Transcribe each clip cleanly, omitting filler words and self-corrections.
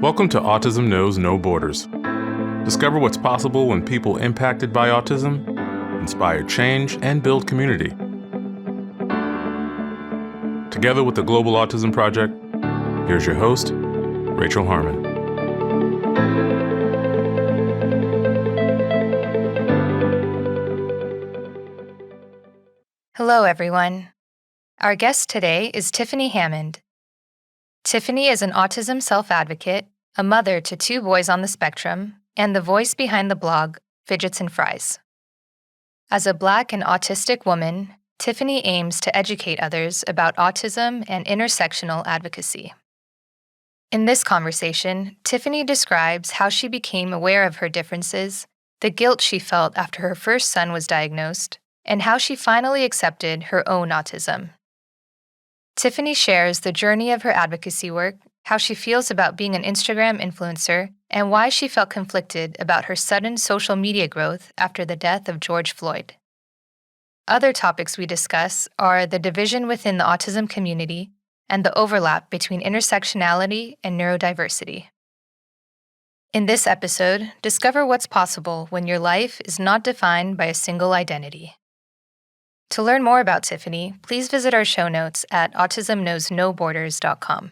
Welcome to Autism Knows No Borders. Discover what's possible when people impacted by autism inspire change and build community. Together with the Global Autism Project, here's your host, Rachel Harmon. Hello, everyone. Our guest today is Tiffany Hammond. Tiffany is an autism self-advocate, a mother to 2 boys on the spectrum, and the voice behind the blog, Fidgets and Fries. As a Black and autistic woman, Tiffany aims to educate others about autism and intersectional advocacy. In this conversation, Tiffany describes how she became aware of her differences, the guilt she felt after her first son was diagnosed, and how she finally accepted her own autism. Tiffany shares the journey of her advocacy work, how she feels about being an Instagram influencer, and why she felt conflicted about her sudden social media growth after the death of George Floyd. Other topics we discuss are the division within the autism community and the overlap between intersectionality and neurodiversity. In this episode, discover what's possible when your life is not defined by a single identity. To learn more about Tiffany, please visit our show notes at autismknowsnoborders.com.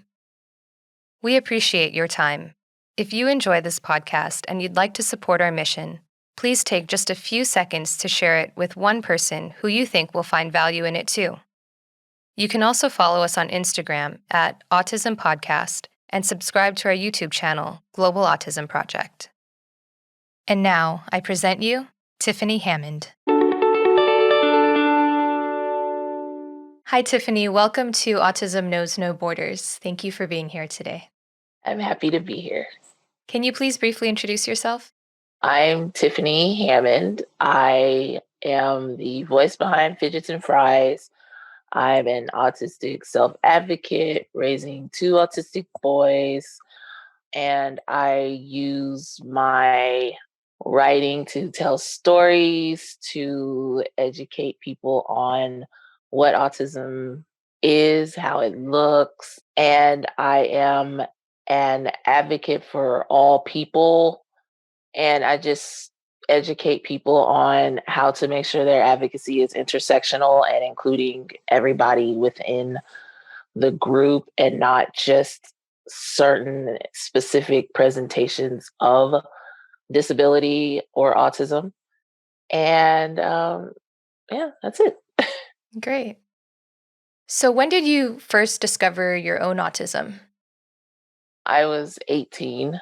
We appreciate your time. If you enjoy this podcast and you'd like to support our mission, please take just a few seconds to share it with one person who you think will find value in it too. You can also follow us on Instagram at Autism Podcast and subscribe to our YouTube channel, Global Autism Project. And now, I present you, Tiffany Hammond. Hi, Tiffany. Welcome to Autism Knows No Borders. Thank you for being here today. I'm happy to be here. Can you please briefly introduce yourself? I'm Tiffany Hammond. I am the voice behind Fidgets and Fries. I'm an autistic self-advocate, raising 2 autistic boys, and I use my writing to tell stories, to educate people on what autism is, how it looks, and I am an advocate for all people, and I just educate people on how to make sure their advocacy is intersectional and including everybody within the group and not just certain specific presentations of disability or autism. And yeah, that's it. Great. So when did you first discover your own autism? I was 18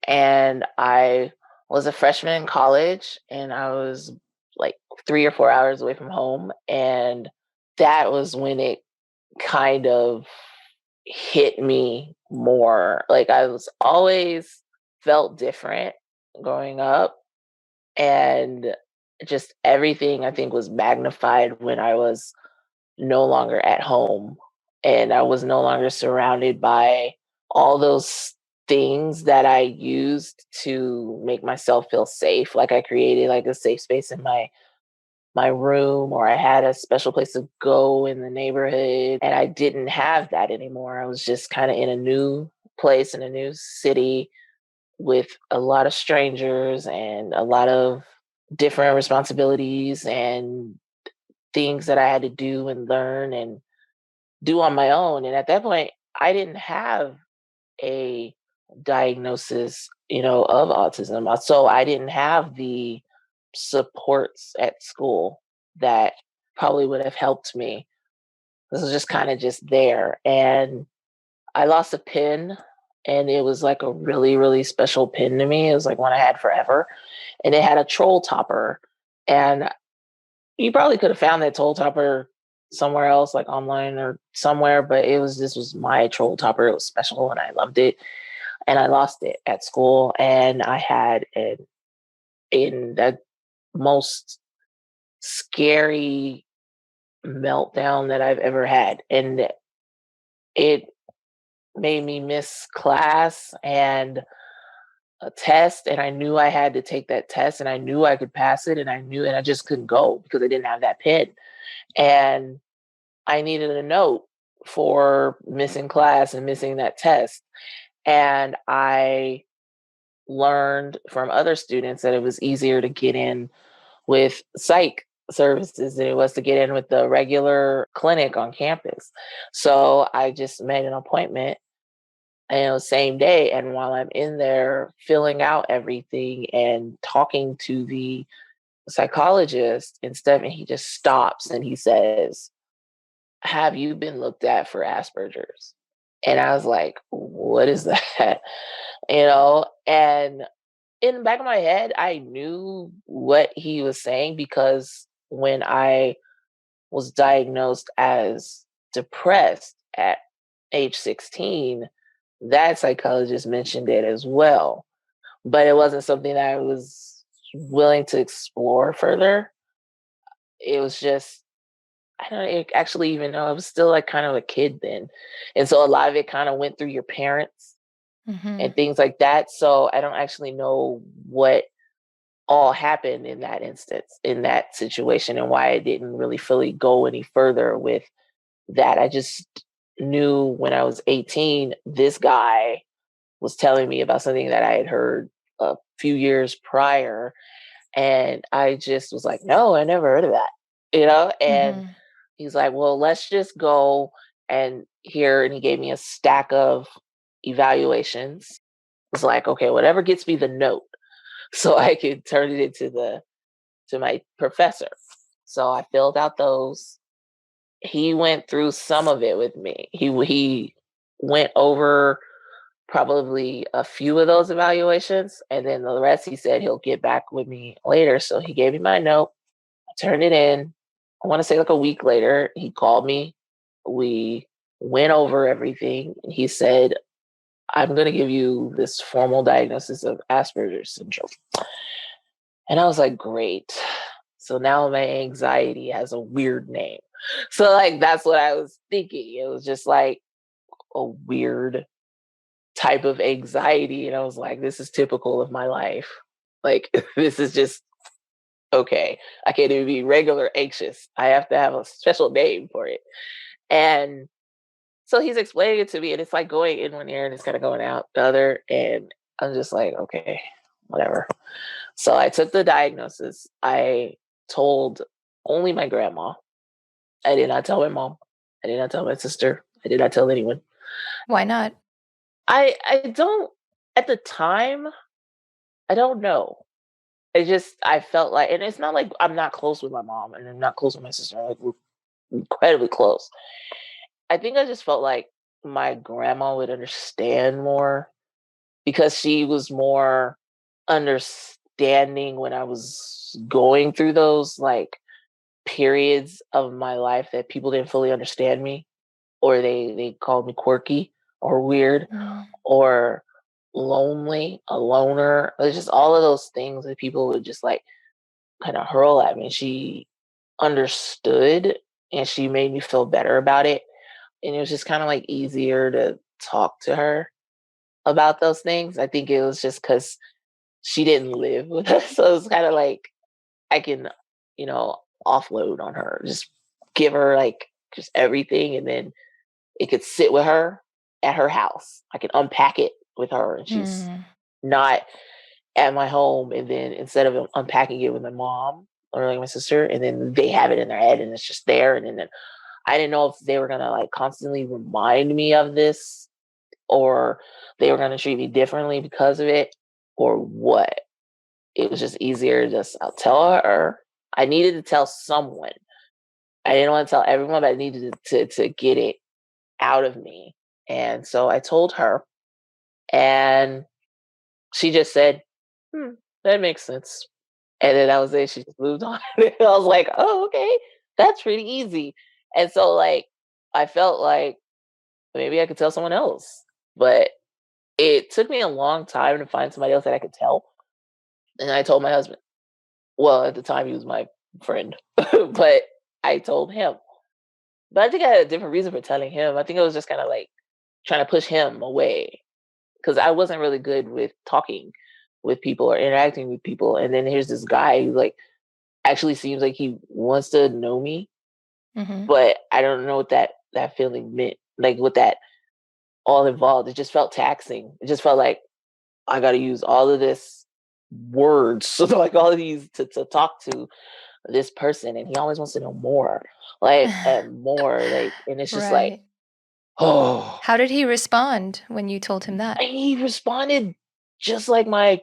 and I was a freshman in college and I was like 3 or 4 hours away from home. And that was when it kind of hit me more. Like I was always felt different growing up, and just everything I think was magnified when I was no longer at home and I was no longer surrounded by all those things that I used to make myself feel safe. Like I created like a safe space in my room, or I had a special place to go in the neighborhood, and I didn't have that anymore. I was just kind of in a new place in a new city with a lot of strangers and a lot of different responsibilities and things that I had to do and learn and do on my own. And at that point, I didn't have a diagnosis, of autism. So I didn't have the supports at school that probably would have helped me. This was just kind of just there. And I lost a pin, and it was like a really, really special pin to me. It was like one I had forever. And it had a troll topper. And you probably could have found that troll topper somewhere else, like online or somewhere, but this was my troll topper. It was special and I loved it. And I lost it at school, and I had in the most scary meltdown that I've ever had. And it made me miss class and a test, and I knew I had to take that test, and I knew I could pass it, and I just couldn't go because I didn't have that pin. And I needed a note for missing class and missing that test. And I learned from other students that it was easier to get in with psych services than it was to get in with the regular clinic on campus. So I just made an appointment, and it was same day. And while I'm in there filling out everything and talking to the psychologist and stuff, and he just stops and he says, "Have you been looked at for Asperger's?" And I was like, "What is that?" And in the back of my head, I knew what he was saying because when I was diagnosed as depressed at age 16, that psychologist mentioned it as well. But it wasn't something that I was willing to explore further. It was just, I don't actually even know. I was still like kind of a kid then. And so a lot of it kind of went through your parents Mm-hmm. and things like that. So I don't actually know what all happened in that instance, in that situation, and why I didn't really fully go any further with that. I just knew when I was 18, this guy was telling me about something that I had heard a few years prior. And I just was like, no, I never heard of that. And Mm-hmm. he's like, well, let's just go and here. And he gave me a stack of evaluations. It's like, okay, whatever gets me the note so I could turn it into to my professor. So I filled out those. He went through some of it with me. He went over probably a few of those evaluations, and then the rest he said he'll get back with me later. So he gave me my note. I turned it in. I want to say like a week later, he called me. We went over everything, and he said, "I'm going to give you this formal diagnosis of Asperger's syndrome." And I was like, great. So now my anxiety has a weird name. So, like, that's what I was thinking. It was just like a weird type of anxiety. And I was like, this is typical of my life. Like, this is just okay. I can't even be regular anxious. I have to have a special name for it. And so he's explaining it to me, and it's like going in one ear and it's kind of going out the other. And I'm just like, okay, whatever. So I took the diagnosis. I told only my grandma. I did not tell my mom. I did not tell my sister. I did not tell anyone. Why not? I don't at the time, I don't know. I felt like, and it's not like I'm not close with my mom and I'm not close with my sister. Like we're incredibly close. I think I just felt like my grandma would understand more because she was more understanding when I was going through those like periods of my life that people didn't fully understand me, or they called me quirky or weird Mm. or lonely, a loner. It's just all of those things that people would just like kind of hurl at me. She understood and she made me feel better about it. And it was just kind of like easier to talk to her about those things. I think it was just because she didn't live with us. So it's kind of like I can, you know, offload on her, just give her like just everything, and then it could sit with her at her house. I can unpack it with her, and she's Mm. not at my home. And then instead of unpacking it with my mom or like my sister, and then they have it in their head and it's just there. And then I didn't know if they were gonna like constantly remind me of this, or they were gonna treat me differently because of it, or what. It was just easier to just I'll tell her. I needed to tell someone. I didn't want to tell everyone, but I needed to get it out of me. And so I told her, and she just said, that makes sense. And then that was it. She just moved on. I was like, oh, okay, that's pretty easy. And so, like, I felt like maybe I could tell someone else. But it took me a long time to find somebody else that I could tell. And I told my husband, well, at the time he was my friend, but I told him. But I think I had a different reason for telling him. I think it was just kind of like trying to push him away because I wasn't really good with talking with people or interacting with people. And then here's this guy who like actually seems like he wants to know me, Mm-hmm. but I don't know what that feeling meant. Like what that all involved. It just felt taxing. It just felt like I got to use all of this words, so like all of these to talk to this person, and he always wants to know more, like and more, like, and it's just like, Right. oh, How did he respond when you told him that? and he responded just like my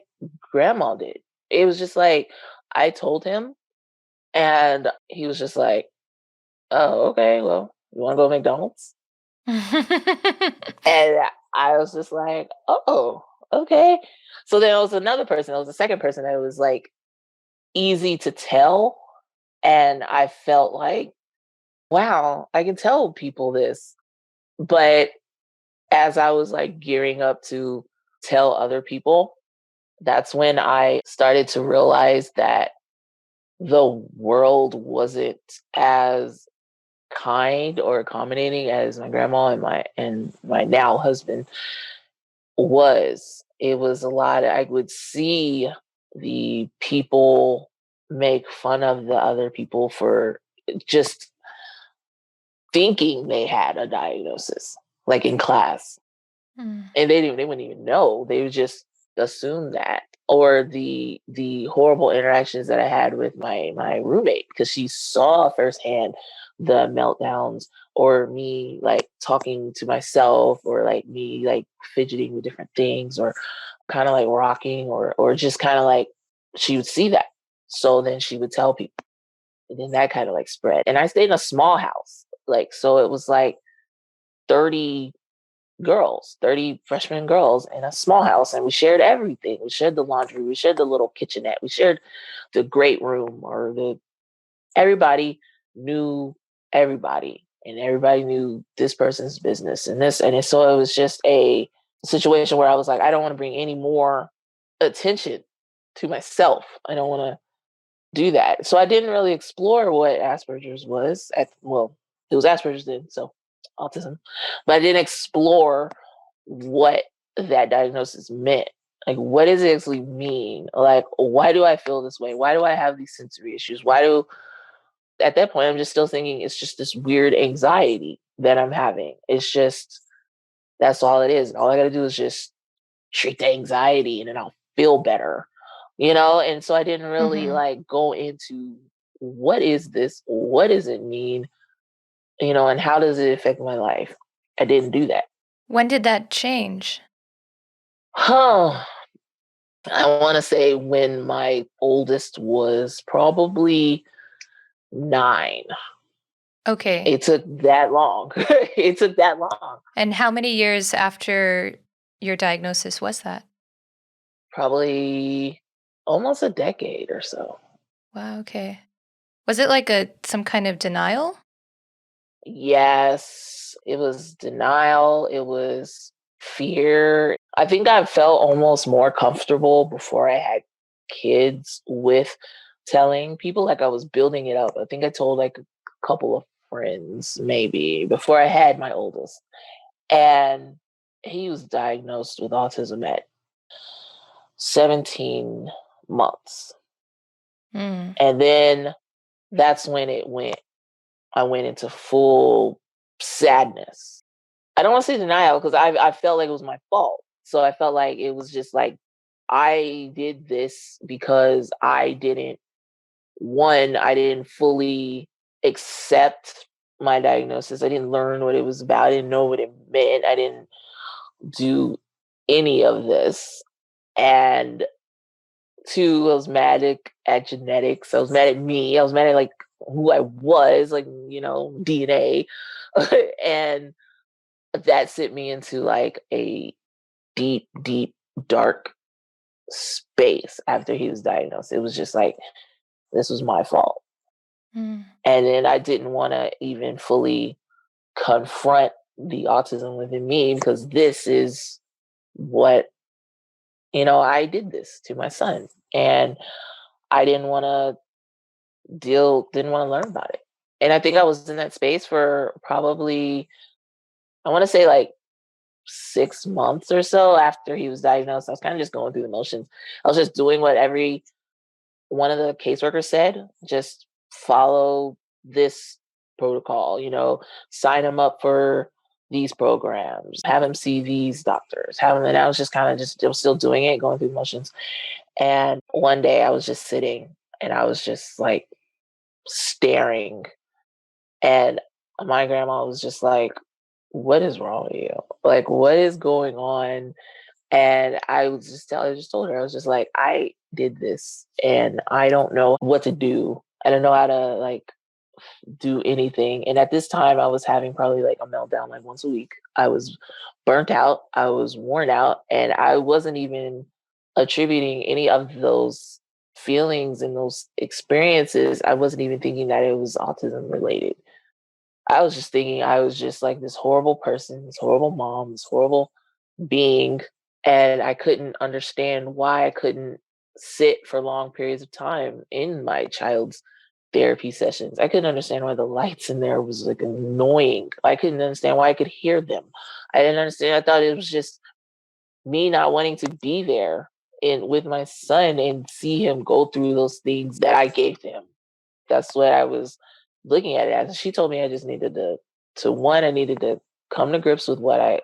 grandma did. It was just like I told him, and he was just like, "Oh, okay. Well, you want to go to McDonald's?" And I was just like, "Oh, okay." So there was another person. There was a second person that was like easy to tell, and I felt like, wow, I can tell people this. But as I was like gearing up to tell other people, that's when I started to realize that the world wasn't as kind or accommodating as my grandma and my now husband was. It was a lot. I would see the people make fun of the other people for just thinking they had a diagnosis, like in class. Mm. And they wouldn't even know. They would just assume that. Or the horrible interactions that I had with my roommate, because she saw firsthand the meltdowns, or me like talking to myself, or like me like fidgeting with different things, or kind of like rocking, or just kind of like, she would see that. So then she would tell people. And then that kind of like spread. And I stayed in a small house. Like, so it was like 30 girls, 30 freshman girls in a small house, and we shared everything. We shared the laundry, we shared the little kitchenette, we shared the great room, or the everybody knew everybody, and everybody knew this person's business and this, and so it was just a situation where I was like, I don't want to bring any more attention to myself. I don't want to do that. So I didn't really explore what Asperger's was. Well, it was Asperger's then, so autism. But I didn't explore what that diagnosis meant. Like, what does it actually mean? Like, why do I feel this way? Why do I have these sensory issues? Why do, at that point, I'm just still thinking it's just this weird anxiety that I'm having. It's just, that's all it is. And all I got to do is just treat the anxiety, and then I'll feel better, you know? And so I didn't really Mhm. like go into what is this? What does it mean? You know, and how does it affect my life? I didn't do that. When did that change? Huh. I want to say when my oldest was probably 9. Okay. It took that long. It took that long. And how many years after your diagnosis was that? Probably almost a decade or so. Wow, okay. Was it like a some kind of denial? Yes, it was denial, it was fear. I think I felt almost more comfortable before I had kids with telling people, like I was building it up. I think I told like a couple of friends maybe before I had my oldest. And he was diagnosed with autism at 17 months. Mm. And then that's when I went into full sadness. I don't want to say denial, because I felt like it was my fault. So I felt like it was just like I did this because I didn't fully accept my diagnosis. I didn't learn what it was about. I didn't know what it meant. I didn't do any of this. And two, I was mad at genetics. I was mad at me. I was mad at like who I was, like, you know, DNA. And that sent me into like a deep, deep, dark space after he was diagnosed. It was just like, this was my fault. Mm. And then I didn't want to even fully confront the autism within me, because this is what, you know, I did this to my son. And I didn't want to learn about it. And I think I was in that space for probably, I want to say like 6 months or so after he was diagnosed. I was kind of just going through the motions. I was just doing what every one of the caseworkers said, just follow this protocol, you know, sign him up for these programs, have him see these doctors, have him, and I was just kind of just still doing it, going through the motions. And one day I was just sitting and I was just like staring, and my grandma was just like, "What is wrong with you? Like, what is going on?" And I just told her, I was just like, I did this and I don't know what to do. I don't know how to like do anything. And at this time, I was having probably like a meltdown like once a week. I was burnt out, I was worn out, and I wasn't even attributing any of those feelings and those experiences. I wasn't even thinking that it was autism related. I was just thinking I was just like this horrible person, this horrible mom, this horrible being, and I couldn't understand why I couldn't sit for long periods of time in my child's therapy sessions. I couldn't understand why the lights in there was like annoying. I couldn't understand why I could hear them. I didn't understand. I thought it was just me not wanting to be there and with my son and see him go through those things that I gave to him. That's what I was looking at it as. She told me I just needed I needed to come to grips with what I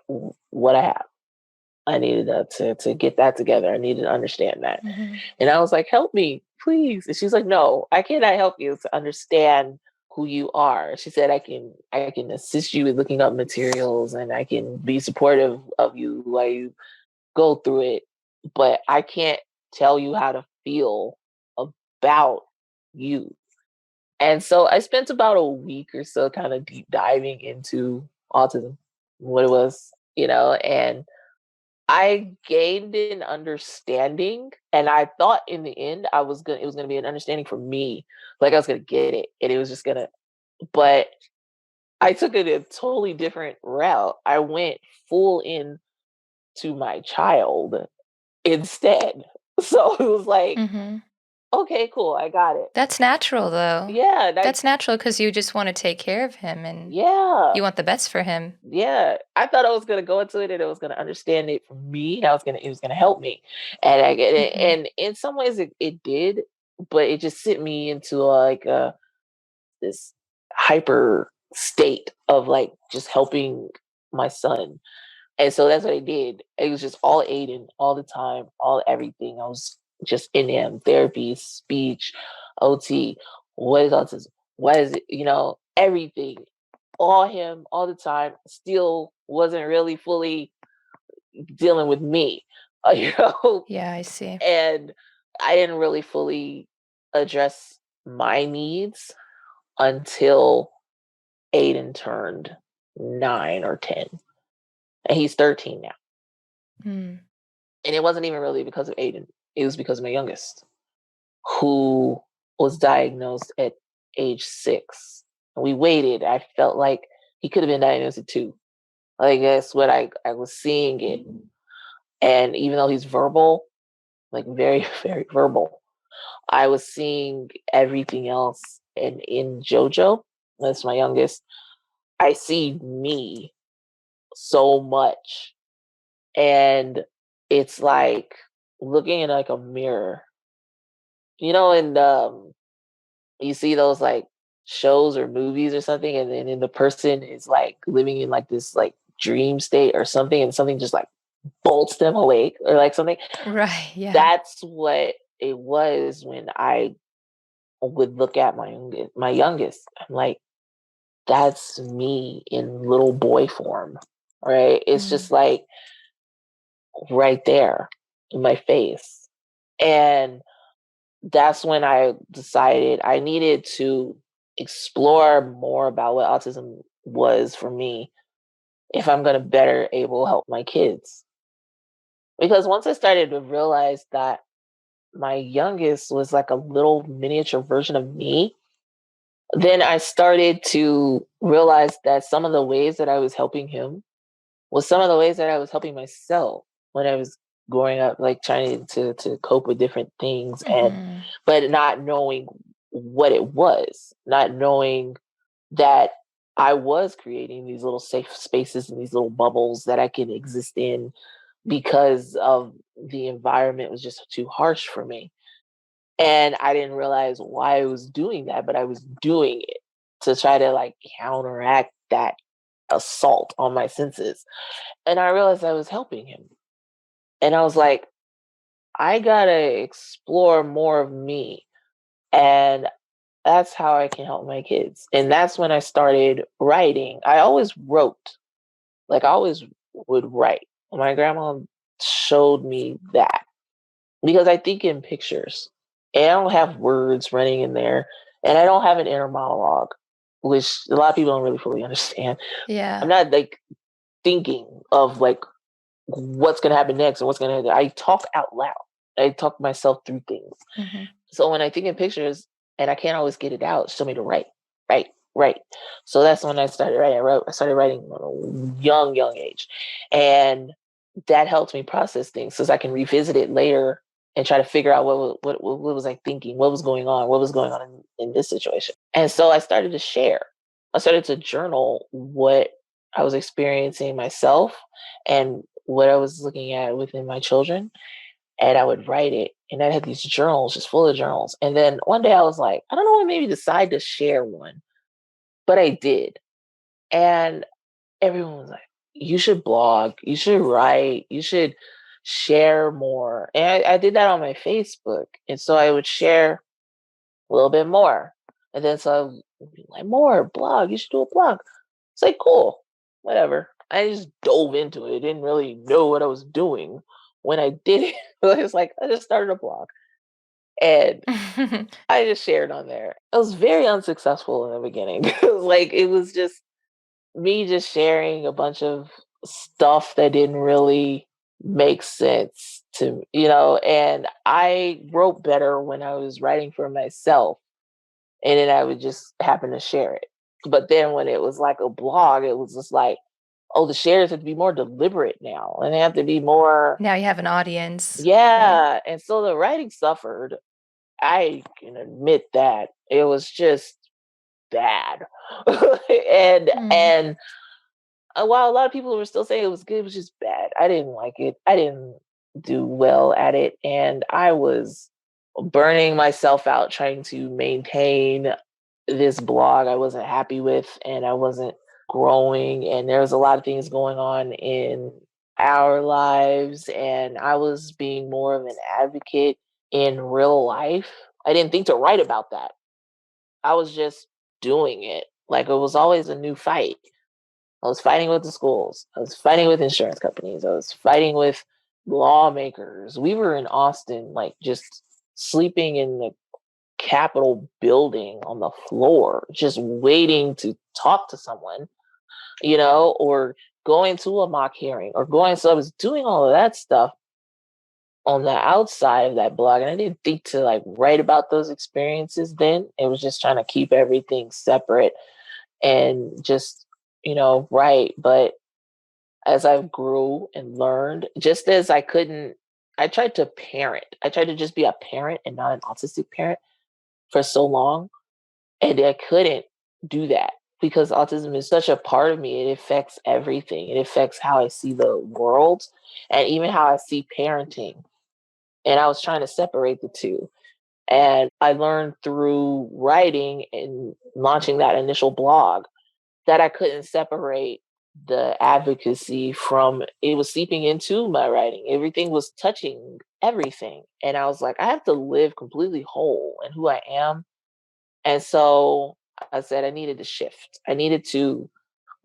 have. I needed to get that together. I needed to understand that. Mm-hmm. And I was like, help me, please. And she's like, no, I cannot help you to understand who you are. She said, I can assist you with looking up materials and I can be supportive of you while you go through it. But I can't tell you how to feel about you. And so I spent about a week or so kind of deep diving into autism, what it was, and I gained an understanding, and I thought in the end it was gonna be an understanding for me. Like I was gonna get it, and it was just gonna. But I took it a totally different route. I went full in to my child instead. So it was like, Mm-hmm. okay, cool, I got it. That's natural, though. Yeah, That's natural because you just want to take care of him and yeah. you want the best for him. Yeah, I thought I was gonna go into it and it was gonna understand it for me. And it was gonna help me, and I get it. Mm-hmm. And in some ways, it did, but it just sent me into like this hyper state of like just helping my son. And so that's what I did. It was just all Aiden, all the time, all everything. I was just in him, therapy, speech, OT. What is autism? What is it? Everything. All him, all the time. Still wasn't really fully dealing with me, you know. Yeah, I see. And I didn't really fully address my needs until Aiden turned 9 or 10, and he's 13 now. Mm. And it wasn't even really because of Aiden. It was because of my youngest, who was diagnosed at age 6. And we waited. I felt like he could have been diagnosed at 2. Like that's what I was seeing it. And even though he's verbal, like very, very verbal, I was seeing everything else. And in JoJo, that's my youngest, I see me so much. And it's like looking in like a mirror, and you see those like shows or movies or something, and then the person is like living in like this like dream state or something, and something just like bolts them awake or like something. Right, yeah. That's what it was when I would look at my youngest. I'm like, that's me in little boy form, right? It's Mm. just like right there in my face. And that's when I decided I needed to explore more about what autism was for me if I'm going to better able help my kids. Because once I started to realize that my youngest was like a little miniature version of me, then I started to realize that some of the ways that I was helping him was some of the ways that I was helping myself when I was growing up, like trying to cope with different things, and Mm-hmm. but not knowing what it was, not knowing that I was creating these little safe spaces and these little bubbles that I can exist in because of the environment was just too harsh for me. And I didn't realize why I was doing that, but I was doing it to try to like counteract that assault on my senses. And I realized I was helping him. And I was like, I gotta explore more of me. And that's how I can help my kids. And that's when I started writing. I always wrote, like, I always would write. My grandma showed me that because I think in pictures and I don't have words running in there and I don't have an inner monologue, which a lot of people don't really fully understand. I'm Yeah. not like thinking of like what's going to happen next and what's going to happen. I talk out loud. I talk myself through things. Hmm. So when I think in pictures and I can't always get it out, it's told me to write, write, write. So that's when I started writing. I started writing at a young age. And that helped me process things so I can revisit it later and try to figure out what was I thinking, what was going on, in this situation. And so I started to share. I started to journal what I was experiencing myself and what I was looking at within my children, and I would write it. And I had these journals, just full of journals. And then one day I was like, I don't know, what made me decide to share one, but I did. And everyone was like, you should blog, you should write, you should share more. And I did that on my Facebook. And so I would share a little bit more. And then so I would be like, more blog, you should do a blog. It's like, cool, whatever. I just dove into it. Didn't really know what I was doing when I did it. I was like, I just started a blog and I just shared on there. I was very unsuccessful in the beginning. It was just me just sharing a bunch of stuff that didn't really make sense to me, and I wrote better when I was writing for myself and then I would just happen to share it. But then when it was like a blog, it was just like, oh, the shares have to be more deliberate now and they have to be more, Now you have an audience, right? yeah. And so the writing suffered. I can admit that it was just bad. and Mm. and while a lot of people were still saying it was good, it was just bad. I didn't like it. I didn't do well at it. And I was burning myself out trying to maintain this blog I wasn't happy with and I wasn't growing. And there was a lot of things going on in our lives. And I was being more of an advocate in real life. I didn't think to write about that. I was just doing it. Like it was always a new fight. I was fighting with the schools. I was fighting with insurance companies. I was fighting with lawmakers. We were in Austin, like just sleeping in the Capitol building on the floor, just waiting to talk to someone, or going to a mock hearing or going. So I was doing all of that stuff on the outside of that blog. And I didn't think to like write about those experiences then. It was just trying to keep everything separate and just, write. But as I grew and learned, just as I tried to parent. I tried to just be a parent and not an autistic parent for so long. And I couldn't do that because autism is such a part of me. It affects everything. It affects how I see the world and even how I see parenting. And I was trying to separate the two. And I learned through writing and launching that initial blog that I couldn't separate the advocacy from it was seeping into my writing. Everything was touching everything. And I was like, I have to live completely whole in who I am. And so I said I needed to shift. I needed to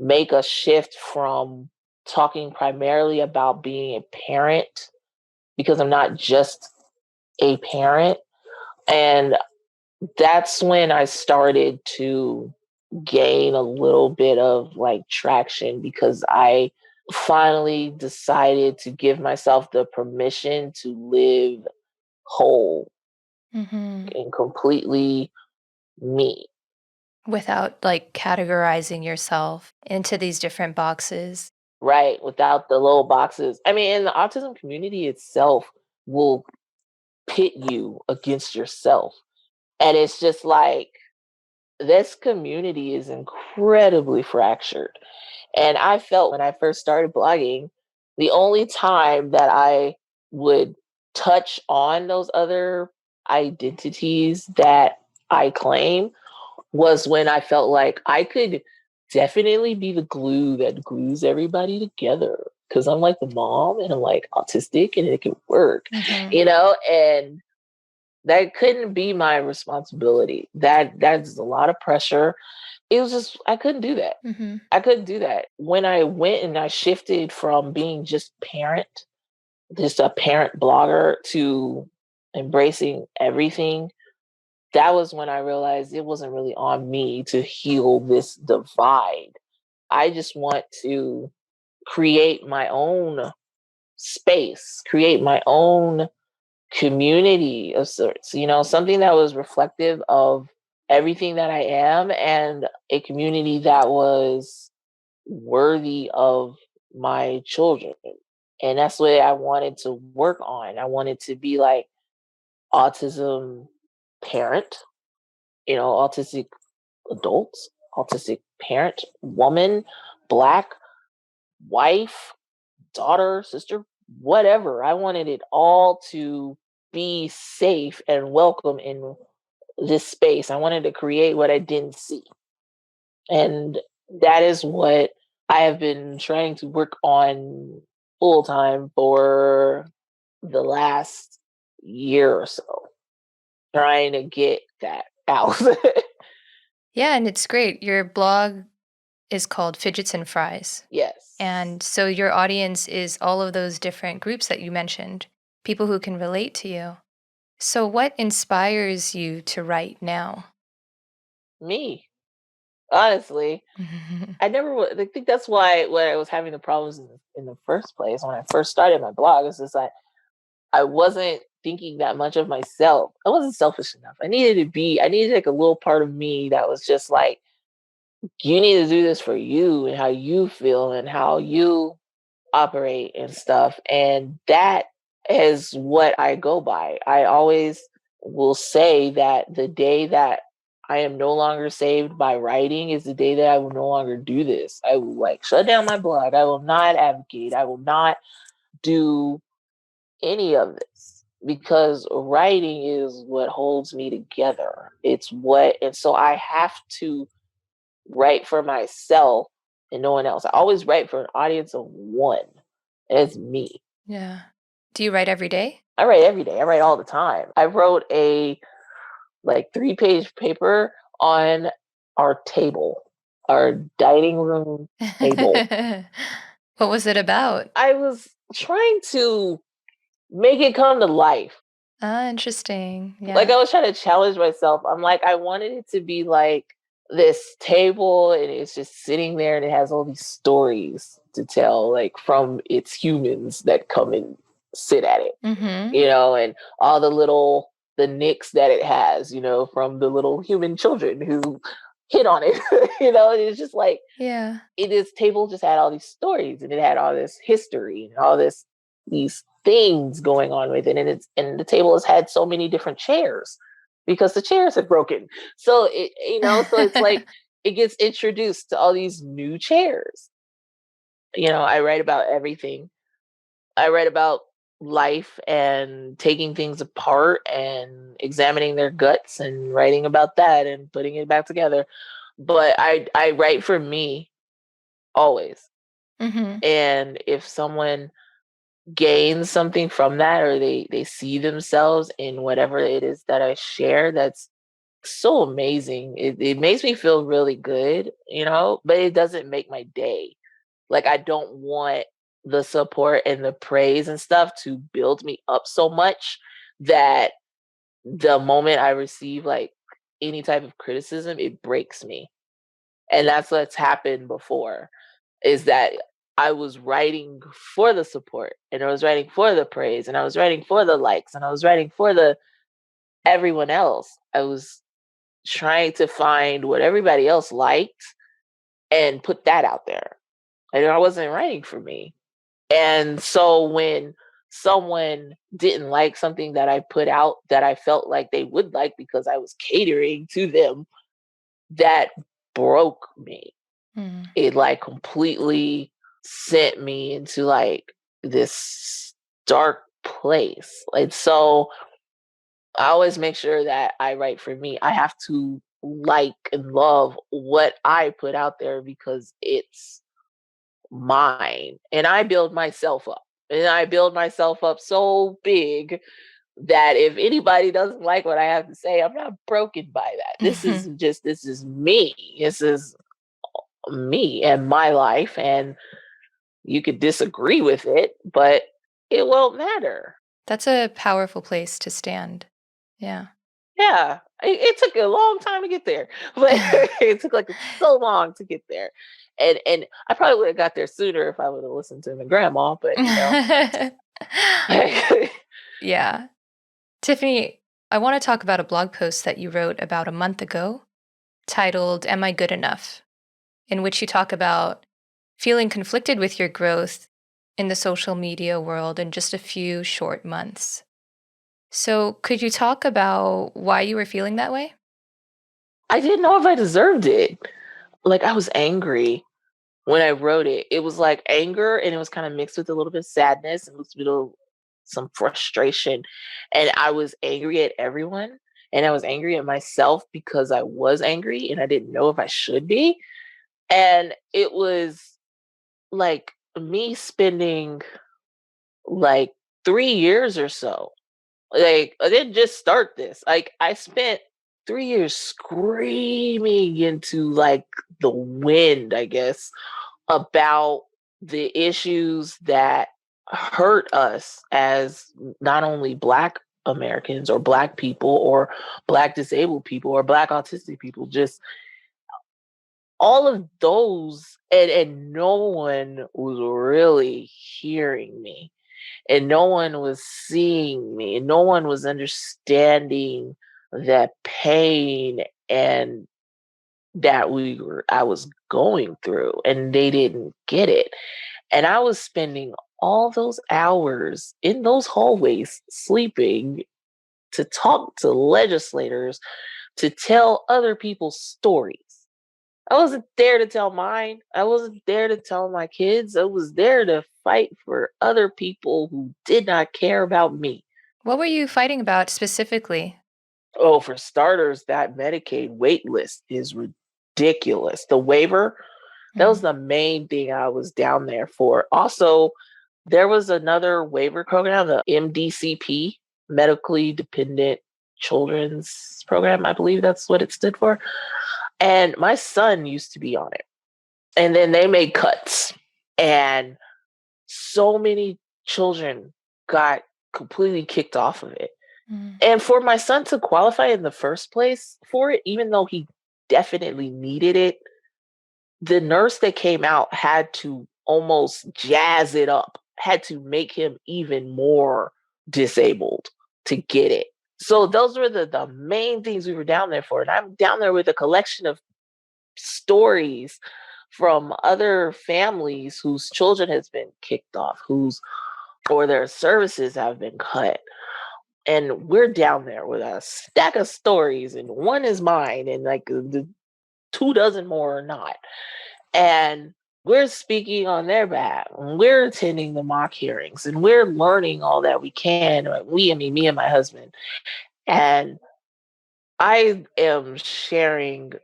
make a shift from talking primarily about being a parent because I'm not just a parent. And that's when I started to gain a little bit of like traction because I finally decided to give myself the permission to live whole Hmm. and completely me. Without like categorizing yourself into these different boxes. Right, without the little boxes. I mean, and the autism community itself will pit you against yourself. And it's just like this community is incredibly fractured. And I felt when I first started blogging, the only time that I would touch on those other identities that I claim was when I felt like I could definitely be the glue that glues everybody together. Because I'm like the mom and I'm like autistic and it can work, Mm-hmm. you know? And that couldn't be my responsibility. That's a lot of pressure. It was just, I couldn't do that. Mm-hmm. I couldn't do that. When I went and I shifted from being just a parent blogger to embracing everything, that was when I realized it wasn't really on me to heal this divide. I just want to create my own space, create my own community of sorts, something that was reflective of everything that I am and a community that was worthy of my children. And that's what I wanted to work on. I wanted to be like autism parent, autistic adults, autistic parent, woman, Black, wife, daughter, sister, whatever. I wanted it all to be safe and welcome in this space. I wanted to create what I didn't see. And that is what I have been trying to work on full time for the last year or so, trying to get that out. Yeah, and it's great. Your blog is called Fidgets and Fries. Yes. And so your audience is all of those different groups that you mentioned, people who can relate to you. So what inspires you to write now? Me, honestly. I think that's why when I was having the problems in the first place, when I first started my blog, it's just like I wasn't thinking that much of myself. I wasn't selfish enough. I needed like a little part of me that was just like, you need to do this for you and how you feel and how you operate and stuff. And that is what I go by. I always will say that the day that I am no longer saved by writing is the day that I will no longer do this. I will like shut down my blog. I will not advocate. I will not do any of this because writing is what holds me together. And so I have to write for myself and no one else. I always write for an audience of one. And it's me. Yeah. Do you write every day? I write every day. I write all the time. I wrote a like 3-page paper on our table, our dining room table. What was it about? I was trying to make it come to life. Ah, interesting. Like Yeah. I was trying to challenge myself. I'm like, I wanted it to be like this table and it's just sitting there and it has all these stories to tell, like from its humans that come and sit at it, Mm-hmm. and all the nicks that it has, from the little human children who hit on it, and it's just like Yeah. this table just had all these stories and it had all this history and all these things going on with it. And the table has had so many different chairs because the chairs had broken. So so it's like it gets introduced to all these new chairs. I write about everything. I write about life and taking things apart and examining their guts and writing about that and putting it back together. But I write for me always. Mm-hmm. And if someone gains something from that or they see themselves in whatever it is that I share, that's so amazing. It makes me feel really good, but it doesn't make my day. Like I don't want the support and the praise and stuff to build me up so much that the moment I receive like any type of criticism, it breaks me. And that's what's happened before is that I was writing for the support and I was writing for the praise and I was writing for the likes and I was writing for the everyone else. I was trying to find what everybody else liked and put that out there. And I wasn't writing for me. And so when someone didn't like something that I put out that I felt like they would like because I was catering to them, that broke me. Mm. It like completely sent me into like this dark place. And so I always make sure that I write for me. I have to like and love what I put out there because it's mine. And I build myself up. And I build myself up so big that if anybody doesn't like what I have to say, I'm not broken by that. This is me. This is me and my life. And you could disagree with it, but it won't matter. That's a powerful place to stand. Yeah. Yeah, it took a long time to get there, but it took like so long to get there, and I probably would have got there sooner if I would have listened to my grandma. But Yeah. Tiffany, I want to talk about a blog post that you wrote about a month ago titled Am I Good Enough? In which you talk about feeling conflicted with your growth in the social media world in just a few short months. So, could you talk about why you were feeling that way? I didn't know if I deserved it. Like I was angry when I wrote it. It was like anger, and it was kind of mixed with a little bit of sadness and mixed with some frustration. And I was angry at everyone, and I was angry at myself because I was angry and I didn't know if I should be. And it was like me spending like 3 years or so. Like I didn't just start this. Like I spent 3 years screaming into like the wind, I guess, about the issues that hurt us as not only Black Americans or Black people or Black disabled people or Black autistic people, just all of those, and no one was really hearing me, and no one was seeing me, and no one was understanding that pain and that I was going through, and they didn't get it. And I was spending all those hours in those hallways sleeping to talk to legislators, to tell other people's stories. I wasn't there to tell mine. I wasn't there to tell my kids. I was there to fight for other people who did not care about me. What were you fighting about specifically? Oh, for starters, that Medicaid wait list is ridiculous. The waiver, that was Mm. the main thing I was down there for. Also, there was another waiver program, the MDCP, Medically Dependent Children's Program, I believe that's what it stood for. And my son used to be on it. And then they made cuts. And so many children got completely kicked off of it. Mm. And for my son to qualify in the first place for it, even though he definitely needed it, the nurse that came out had to almost jazz it up, had to make him even more disabled to get it. So those were the main things we were down there for. And I'm down there with a collection of stories from other families whose children has been kicked off, whose or their services have been cut. And we're down there with a stack of stories, and one is mine, and like the 2 dozen more are not. And we're speaking on their behalf, and we're attending the mock hearings, and we're learning all that we can. Me and my husband. And I am sharing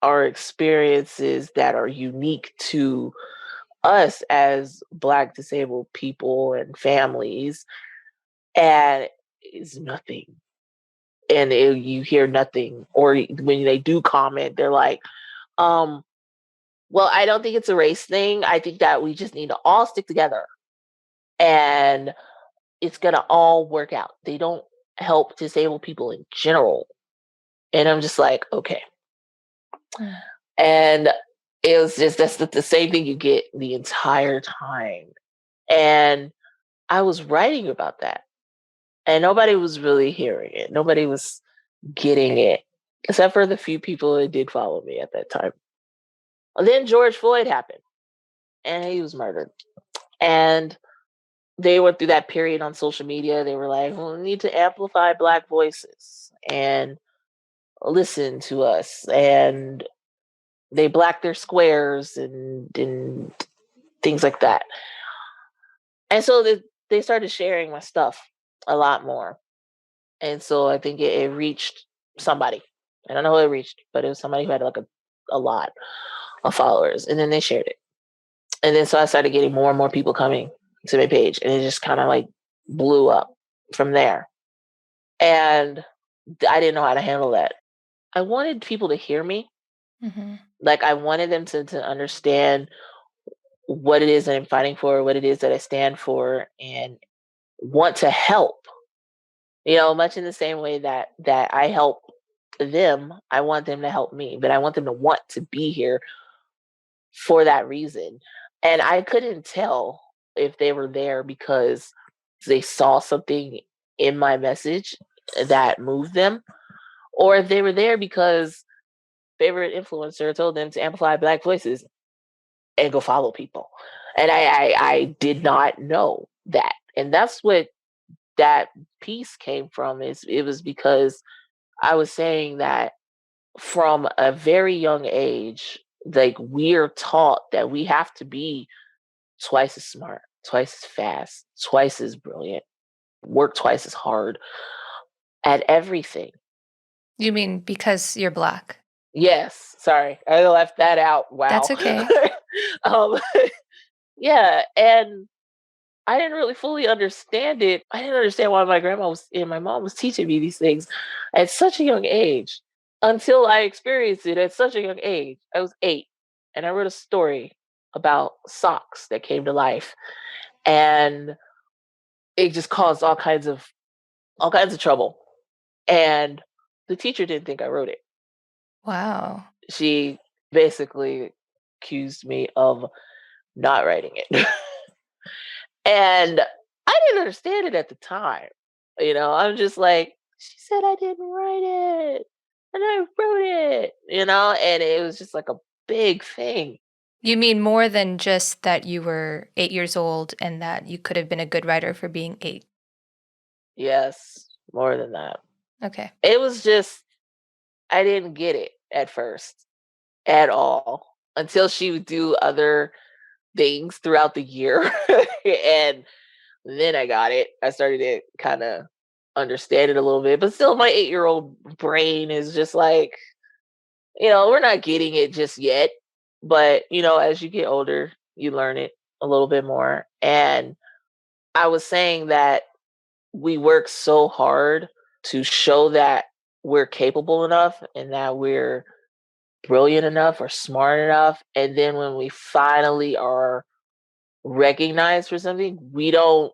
our experiences that are unique to us as Black disabled people and families, and it's nothing. And you hear nothing, or when they do comment, they're like, um, well, I don't think it's a race thing. I think that we just need to all stick together and it's going to all work out. They don't help disabled people in general. And I'm just like, okay. Mm. And it was just, that's the same thing you get the entire time. And I was writing about that, and nobody was really hearing it. Nobody was getting it, except for the few people that did follow me at that time. And then George Floyd happened, and he was murdered. And they went through that period on social media. They were like, well, we need to amplify Black voices and listen to us. And they blacked their squares and things like that. And so they started sharing my stuff a lot more. And so I think it reached somebody. I don't know who it reached, but it was somebody who had like a lot of followers. And then they shared it. And then so I started getting more and more people coming to my page, and it just kind of like blew up from there. And I didn't know how to handle that. I wanted people to hear me. Hmm. Like I wanted them to understand what it is that I'm fighting for, what it is that I stand for, and want to help. Much in the same way that I help them, I want them to help me, but I want them to want to be here for that reason. And I couldn't tell if they were there because they saw something in my message that moved them, or if they were there because favorite influencer told them to amplify Black voices and go follow people. And I did not know that. And that's what that piece came from. Is it was because I was saying that from a very young age, like we're taught that we have to be twice as smart, twice as fast, twice as brilliant, work twice as hard at everything. You mean because you're Black? Yes, sorry, I left that out. That's Wow. okay. um, yeah, and I didn't really fully understand it. I didn't understand why my grandma was and my mom was teaching me these things at such a young age until I experienced it at such a young age. I was 8 and I wrote a story about socks that came to life, and it just caused all kinds of trouble. And the teacher didn't think I wrote it. Wow. She basically accused me of not writing it. And I didn't understand it at the time. I'm just like, she said I didn't write it. And I wrote it, and it was just like a big thing. You mean more than just that you were 8 years old and that you could have been a good writer for being 8? Yes, more than that. Okay. It was just, I didn't get it at first at all until she would do other things throughout the year. And then I got it. I started to kind of understand it a little bit, but still, my 8-year-old brain is just like, we're not getting it just yet. But, as you get older, you learn it a little bit more. And I was saying that we work so hard to show that we're capable enough and that we're brilliant enough or smart enough. And then when we finally are recognized for something, we don't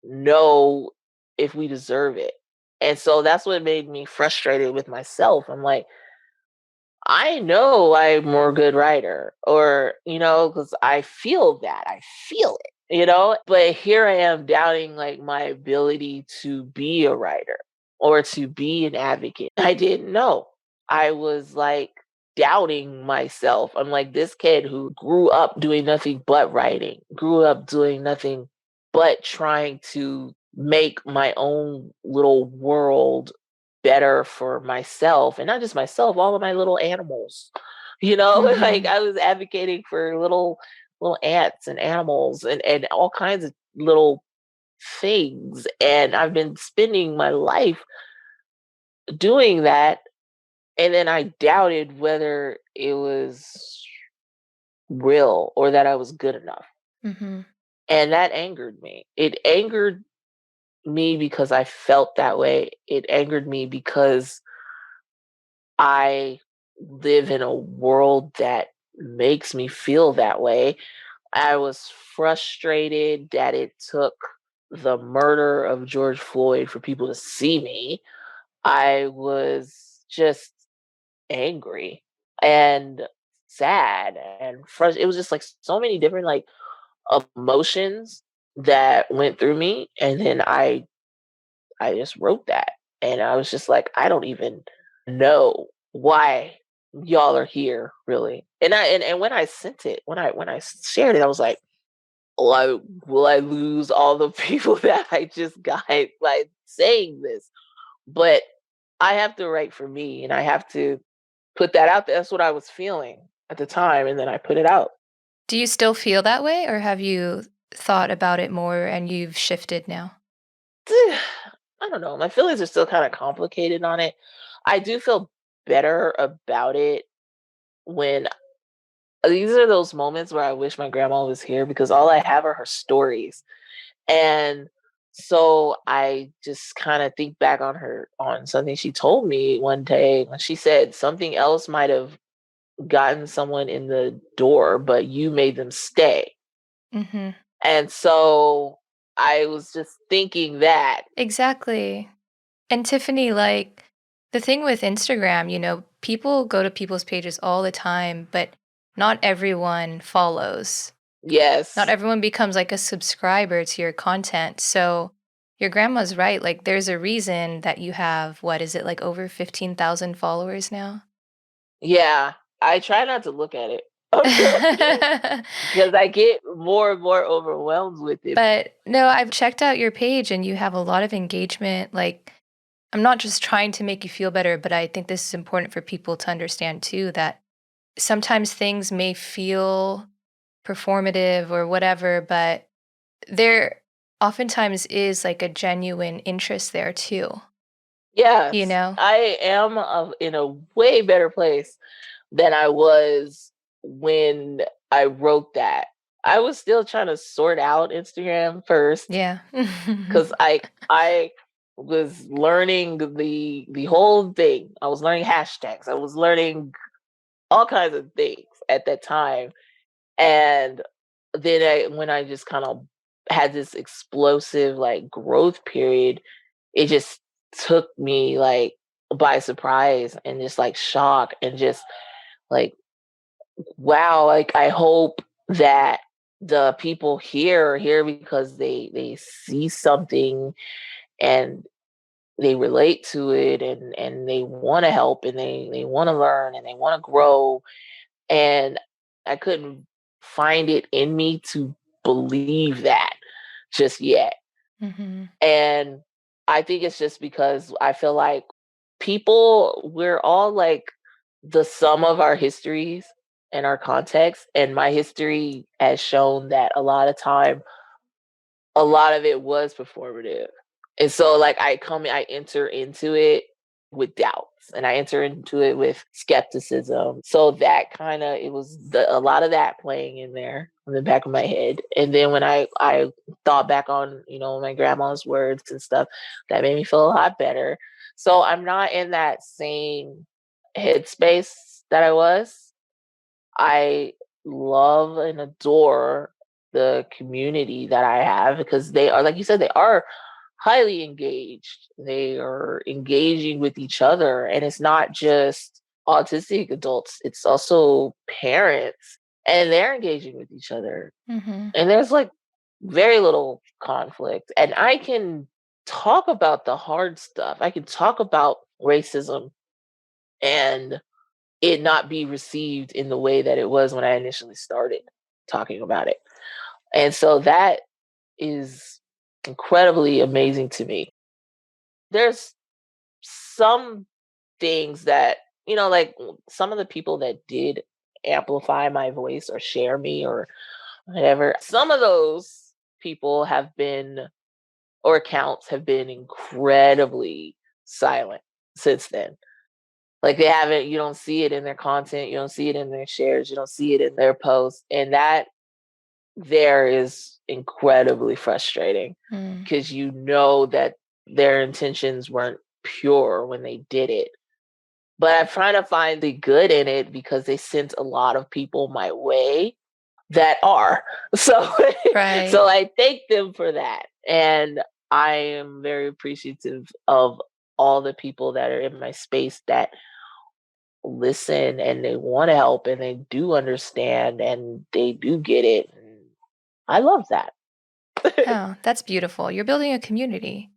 know if we deserve it. And so that's what made me frustrated with myself. I'm like, I know I'm a good writer, or, because I feel that. I feel it. But here I am doubting like my ability to be a writer or to be an advocate. I didn't know. I was like doubting myself. I'm like, this kid who grew up doing nothing but writing, grew up doing nothing but trying to make my own little world better for myself, and not just myself, all of my little animals. Like Mhm. I was advocating for little ants and animals and all kinds of little things, and I've been spending my life doing that, and then I doubted whether it was real or that I was good enough. Mhm. And that angered me. It angered me because I felt that way. It angered me because I live in a world that makes me feel that way. I was frustrated that it took the murder of George Floyd for people to see me. I was just angry and sad and frustrated. It was just like so many different like emotions that went through me, and then I just wrote that. And I was just like, I don't even know why y'all are here, really. And when I sent it, when I shared it, I was like, will I lose all the people that I just got by saying this? But I have to write for me, and I have to put that out there. That's what I was feeling at the time, and then I put it out. Do you still feel that way, or have you thought about it more and you've shifted now? I don't know. My feelings are still kind of complicated on it. I do feel better about it when these are those moments where I wish my grandma was here because all I have are her stories. And so I just kind of think back on something she told me one day when she said something else might have gotten someone in the door, but you made them stay. Mm-hmm. And so I was just thinking that. Exactly. And Tiffany, like the thing with Instagram, people go to people's pages all the time, but not everyone follows. Not Yes. everyone becomes like a subscriber to your content. So your grandma's right. Like there's a reason that you have, what is it, like over 15,000 followers now? Yeah. I try not to look at it because I get more and more overwhelmed with it. But no, I've checked out your page and you have a lot of engagement. Like, I'm not just trying to make you feel better, but I think this is important for people to understand too that sometimes things may feel performative or whatever, but there oftentimes is like a genuine interest there too, you Yes, know? I am in a way better place than I was when I wrote that. I was still trying to sort out Instagram first Yeah. because I was learning the whole thing. I was learning hashtags. I was learning all kinds of things at that time. And then when I just kind of had this explosive like growth period, it just took me like by surprise and just like shock and just like, wow, like I hope that the people here are here because they see something and they relate to it and they want to help and they want to learn and they want to grow. And I couldn't find it in me to believe that just yet. Hmm. And I think it's just because I feel like we're all like the sum of our histories and our context. And my history has shown that a lot of it was performative. And so like I enter into it with doubts and I enter into it with skepticism. So that kind of it was a lot of that playing in there in the back of my head. And then when I thought back on, my grandma's words and stuff, that made me feel a lot better. So I'm not in that same headspace that I was. I love and adore the community that I have because they are, like you said, they are highly engaged. They are engaging with each other. And it's not just autistic adults, it's also parents. And they're engaging with each other. Hmm. And there's like very little conflict. And I can talk about the hard stuff. I can talk about racism and it not be received in the way that it was when I initially started talking about it. And so that is incredibly amazing to me. There's some things that, like some of the people that did amplify my voice or share me or whatever, some of those people have been, or accounts have been incredibly silent since then. Like you don't see it in their content, you don't see it in their shares, you don't see it in their posts. And that there is incredibly frustrating Mm. because you know that their intentions weren't pure when they did it. But I'm trying to find the good in it because they sent a lot of people my way that are. So Right. so I thank them for that. And I am very appreciative of all the people that are in my space that listen and they want to help and they do understand and they do get it. And I love that. Oh, that's beautiful. You're building a community.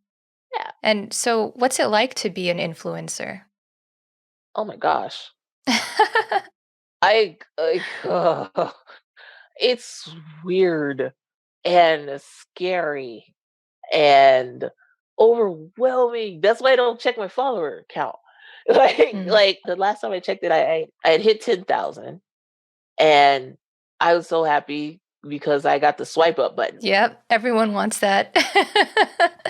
Yeah. And so, what's it like to be an influencer? Oh my gosh. I like it's weird and scary and overwhelming. That's why I don't check my follower count. Mm. Like the last time I checked it, I had hit 10,000 and I was so happy because I got the swipe up button. Yep, everyone wants that.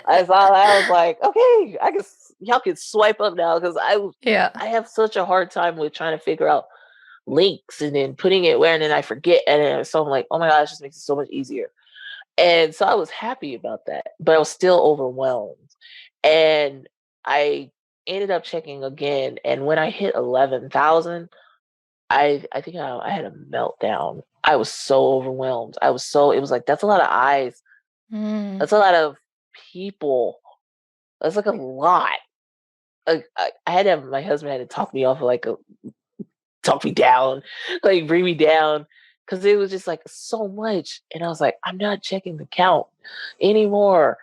I saw that. I was like, okay, y'all can swipe up now because Yeah. I have such a hard time with trying to figure out links and then putting it where, and then I forget, and then so I'm like, oh my gosh, this makes it so much easier. And so I was happy about that, but I was still overwhelmed. And I ended up checking again, and when I hit 11,000, I think I had a meltdown. I was so overwhelmed. It was like, that's a lot of eyes. Mm. That's a lot of people. That's like a lot. Like, I had to have my husband had to talk me off of talk me down, like bring me down, because it was just like so much. And I was like, I'm not checking the count anymore.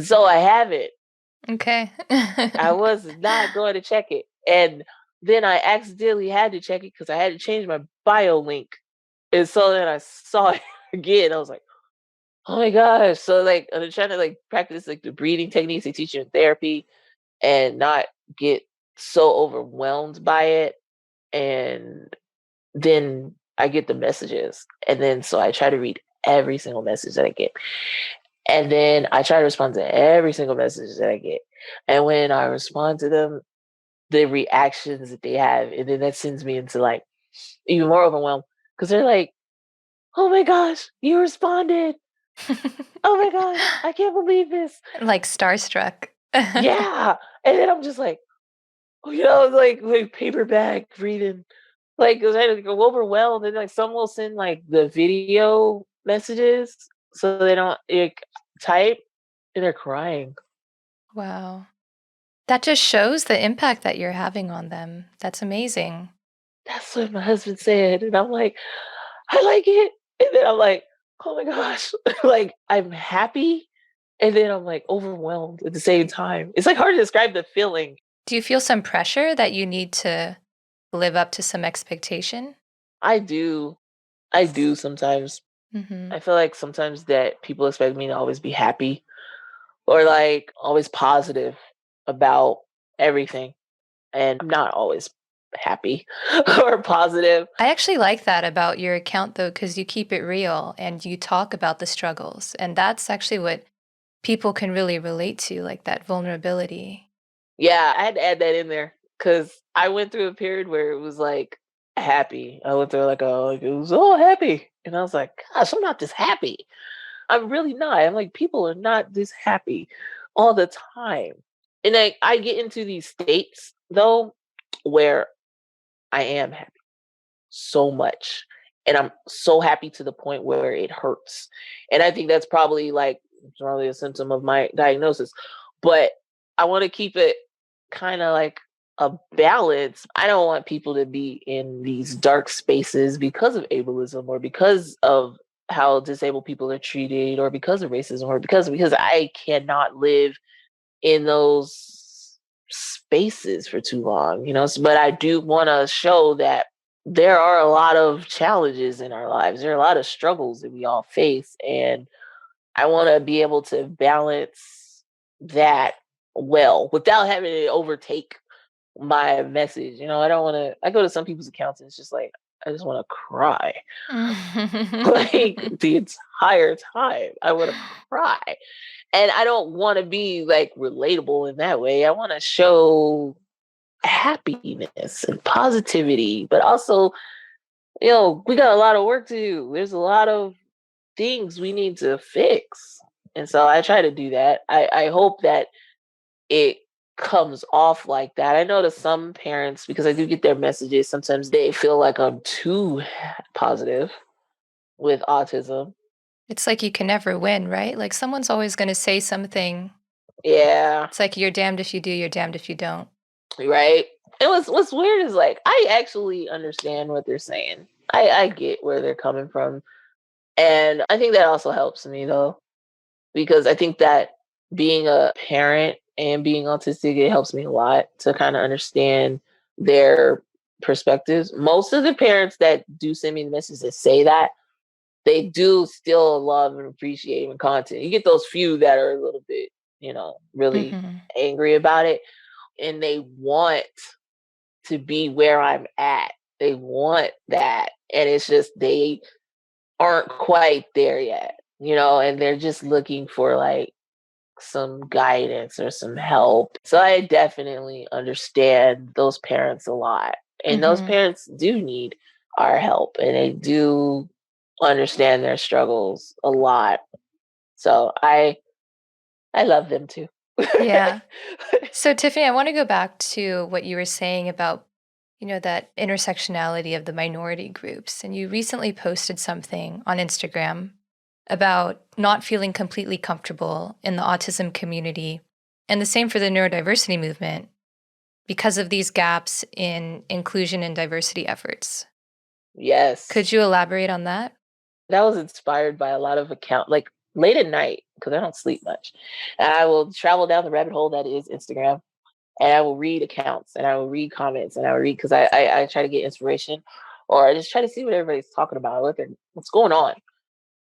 So I haven't. Okay. I was not going to check it. And then I accidentally had to check it because I had to change my bio link. And so then I saw it again. I was like, oh my gosh. So like I'm trying to like practice like the breathing techniques they teach you in therapy and not get so overwhelmed by it. And then I get the messages. And then so I try to read every single message that I get. And then I try to respond to every single message that I get. And when I respond to them, the reactions that they have, and then that sends me into like even more overwhelmed because they're like, "Oh my gosh, you responded! Oh my gosh, I can't believe this!" Like starstruck. Yeah, and then I'm just like, oh, like paperback reading, like 'cause I go overwhelmed, and like some will send like the video messages so they don't like type, and they're crying. Wow. That just shows the impact that you're having on them. That's amazing. That's what my husband said, and I'm like, I like it. And then I'm like, oh my gosh. Like I'm happy. And then I'm like overwhelmed at the same time. It's like hard to describe the feeling. Do you feel some pressure that you need to live up to some expectation? I do. I do sometimes. Mhm. I feel like sometimes that people expect me to always be happy or like always positive about everything. And I'm not always happy or positive. I actually like that about your account though, because you keep it real and you talk about the struggles. And that's actually what people can really relate to, like that vulnerability. Yeah, I had to add that in there because I went through a period where it was like happy. I went through like it was all happy, and I was like, gosh, I'm not this happy. I'm really not. I'm like, people are not this happy all the time. And I get into these states though where I am happy so much, and I'm so happy to the point where it hurts. And I think that's probably a symptom of my diagnosis. But I want to keep it kind of like a balance. I don't want people to be in these dark spaces because of ableism or because of how disabled people are treated or because of racism or because I cannot live in those spaces for too long, but I do want to show that there are a lot of challenges in our lives. There are a lot of struggles that we all face, and I want to be able to balance that well without having it overtake my message. I don't want to. I go to some people's accounts and it's just like I just want to cry, like the entire time. I want to cry, and I don't want to be like relatable in that way. I want to show happiness and positivity, but also, we got a lot of work to do. There's a lot of things we need to fix. And so I try to do that. I hope that it comes off like that. I know to some parents, because I do get their messages, sometimes they feel like I'm too positive with autism. It's like you can never win, right? Like someone's always going to say something. Yeah, It's like you're damned if you do, you're damned if you don't. right. And what's weird is like I actually understand what they're saying. I get where they're coming from. And I think that also helps me though, because I think that being a parent and being autistic, it helps me a lot to kind of understand their perspectives. Most of the parents that do send me the messages that say that, they do still love and appreciate my content. You get those few that are a little bit, really Mhm. angry about it, and they want to be where I'm at. They want that. And it's just they aren't quite there yet, and they're just looking for like some guidance or some help. So I definitely understand those parents a lot. And those Mm-hmm. parents do need our help and they do understand their struggles a lot. So I love them too. Yeah. So, Tiffany, I want to go back to what you were saying about, that intersectionality of the minority groups. And you recently posted something on Instagram about not feeling completely comfortable in the autism community, and the same for the neurodiversity movement because of these gaps in inclusion and diversity efforts. Yes. Could you elaborate on that? That was inspired by a lot of like late at night, because I don't sleep much. And I will travel down the rabbit hole that is Instagram, and I will read accounts and I will read comments and I will read because I try to get inspiration, or I just try to see what everybody's talking about, what's going on.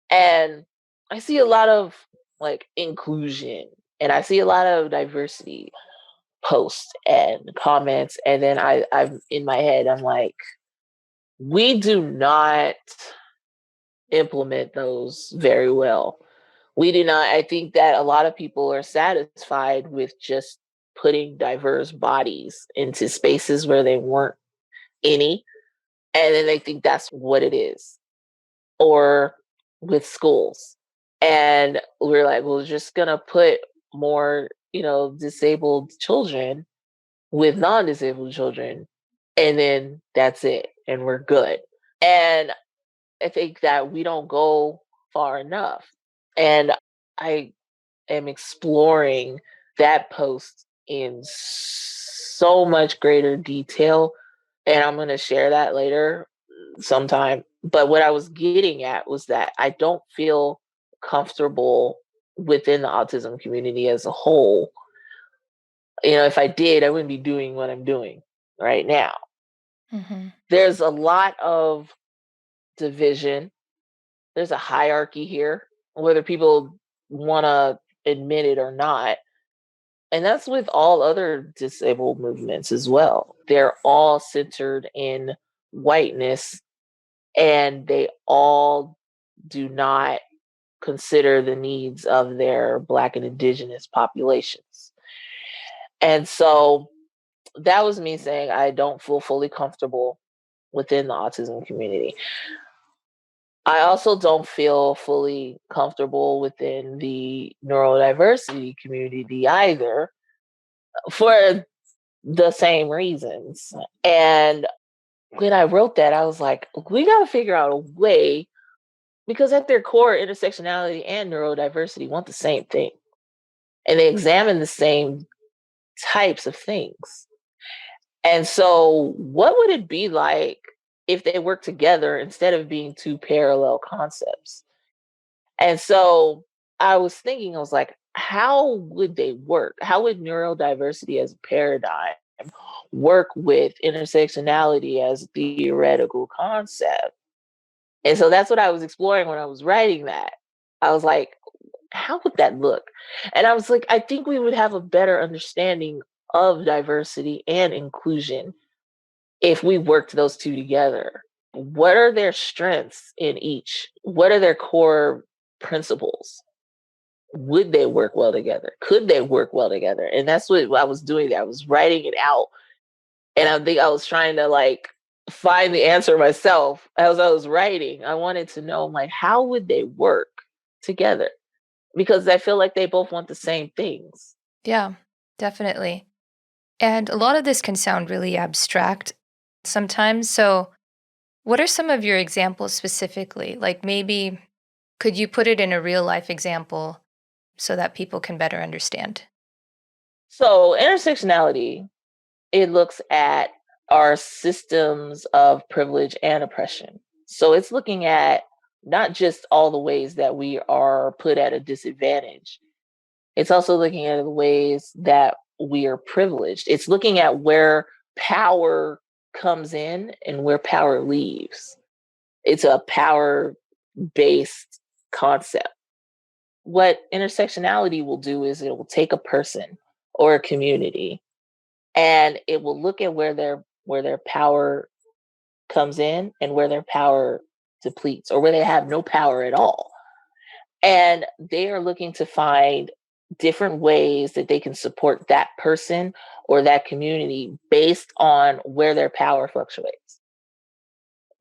And I see a lot of like inclusion and I see a lot of diversity posts and comments. And then I'm in my head, I'm like, we do not implement those very well. We do not. I think that a lot of people are satisfied with just putting diverse bodies into spaces where they weren't any. And then they think that's what it is. Or with schools. And we're like, well, we're just going to put more, disabled children with non disabled children. And then that's it. And we're good. And I think that we don't go far enough. And I am exploring that post in so much greater detail. And I'm going to share that later sometime. But what I was getting at was that I don't feel comfortable within the autism community as a whole. If I did, I wouldn't be doing what I'm doing right now. Mm-hmm. There's a lot of division. There's a hierarchy here, whether people want to admit it or not. And that's with all other disabled movements as well. They're all centered in whiteness and they all do not consider the needs of their Black and Indigenous populations. And so that was me saying I don't feel fully comfortable within the autism community. I also don't feel fully comfortable within the neurodiversity community either for the same reasons. And when I wrote that, I was like, we got to figure out a way, because at their core, intersectionality and neurodiversity want the same thing. And they examine the same types of things. And so, what would it be like if they work together instead of being two parallel concepts? And so, I was thinking, I was like, how would they work? How would neurodiversity as a paradigm work with intersectionality as a theoretical concept? And so that's what I was exploring when I was writing that. I was like, how would that look? And I was like, I think we would have a better understanding of diversity and inclusion if we worked those two together. What are their strengths in each? What are their core principles? Would they work well together? Could they work well together? And that's what I was doing. I was writing it out. And I think I was trying to like find the answer myself as I was writing. I wanted to know like how would they work together? Because I feel like they both want the same things. Yeah, definitely. And a lot of this can sound really abstract sometimes. So, what are some of your examples specifically? Like maybe could you put it in a real life example so that people can better understand? So, intersectionality, it looks at our systems of privilege and oppression. So, it's looking at not just all the ways that we are put at a disadvantage, it's also looking at the ways that we are privileged. It's looking at where power comes in and where power leaves. It's a power based concept. What intersectionality will do is it will take a person or a community and it will look at where their power comes in and where their power depletes or where they have no power at all. And they are looking to find different ways that they can support that person or that community based on where their power fluctuates.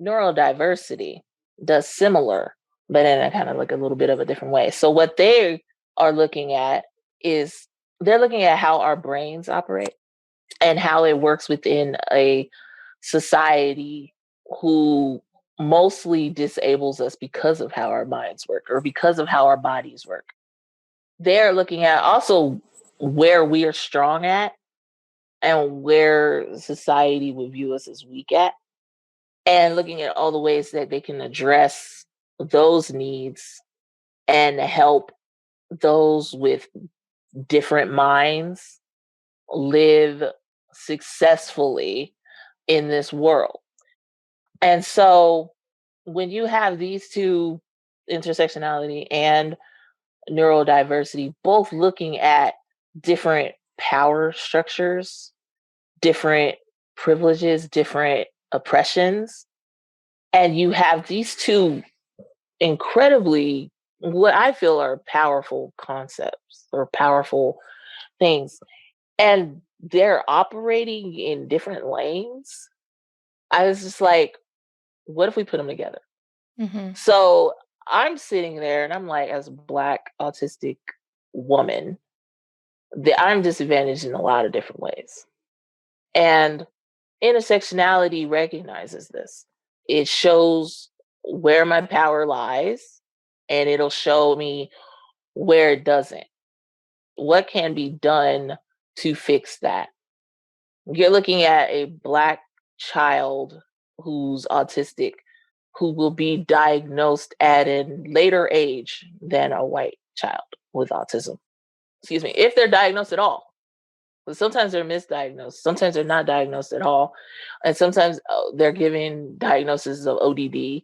Neurodiversity does similar, but in a kind of like a little bit of a different way. So what they are looking at is they're looking at how our brains operate and how it works within a society who mostly disables us because of how our minds work or because of how our bodies work. They're looking at also where we are strong at and where society would view us as weak at, and looking at all the ways that they can address those needs and help those with different minds live successfully in this world. And so when you have these two, intersectionality and neurodiversity, both looking at different power structures, different privileges, different oppressions, and you have these two incredibly, what I feel are powerful concepts or powerful things, and they're operating in different lanes. I was just like, what if we put them together? Mm-hmm. So I'm sitting there and I'm like, as a Black autistic woman, I'm disadvantaged in a lot of different ways. And intersectionality recognizes this. It shows where my power lies, and it'll show me where it doesn't. What can be done to fix that? You're looking at a Black child who's autistic, who will be diagnosed at a later age than a white child with autism. Excuse me, if they're diagnosed at all. But sometimes they're misdiagnosed. Sometimes they're not diagnosed at all. And sometimes they're given diagnoses of ODD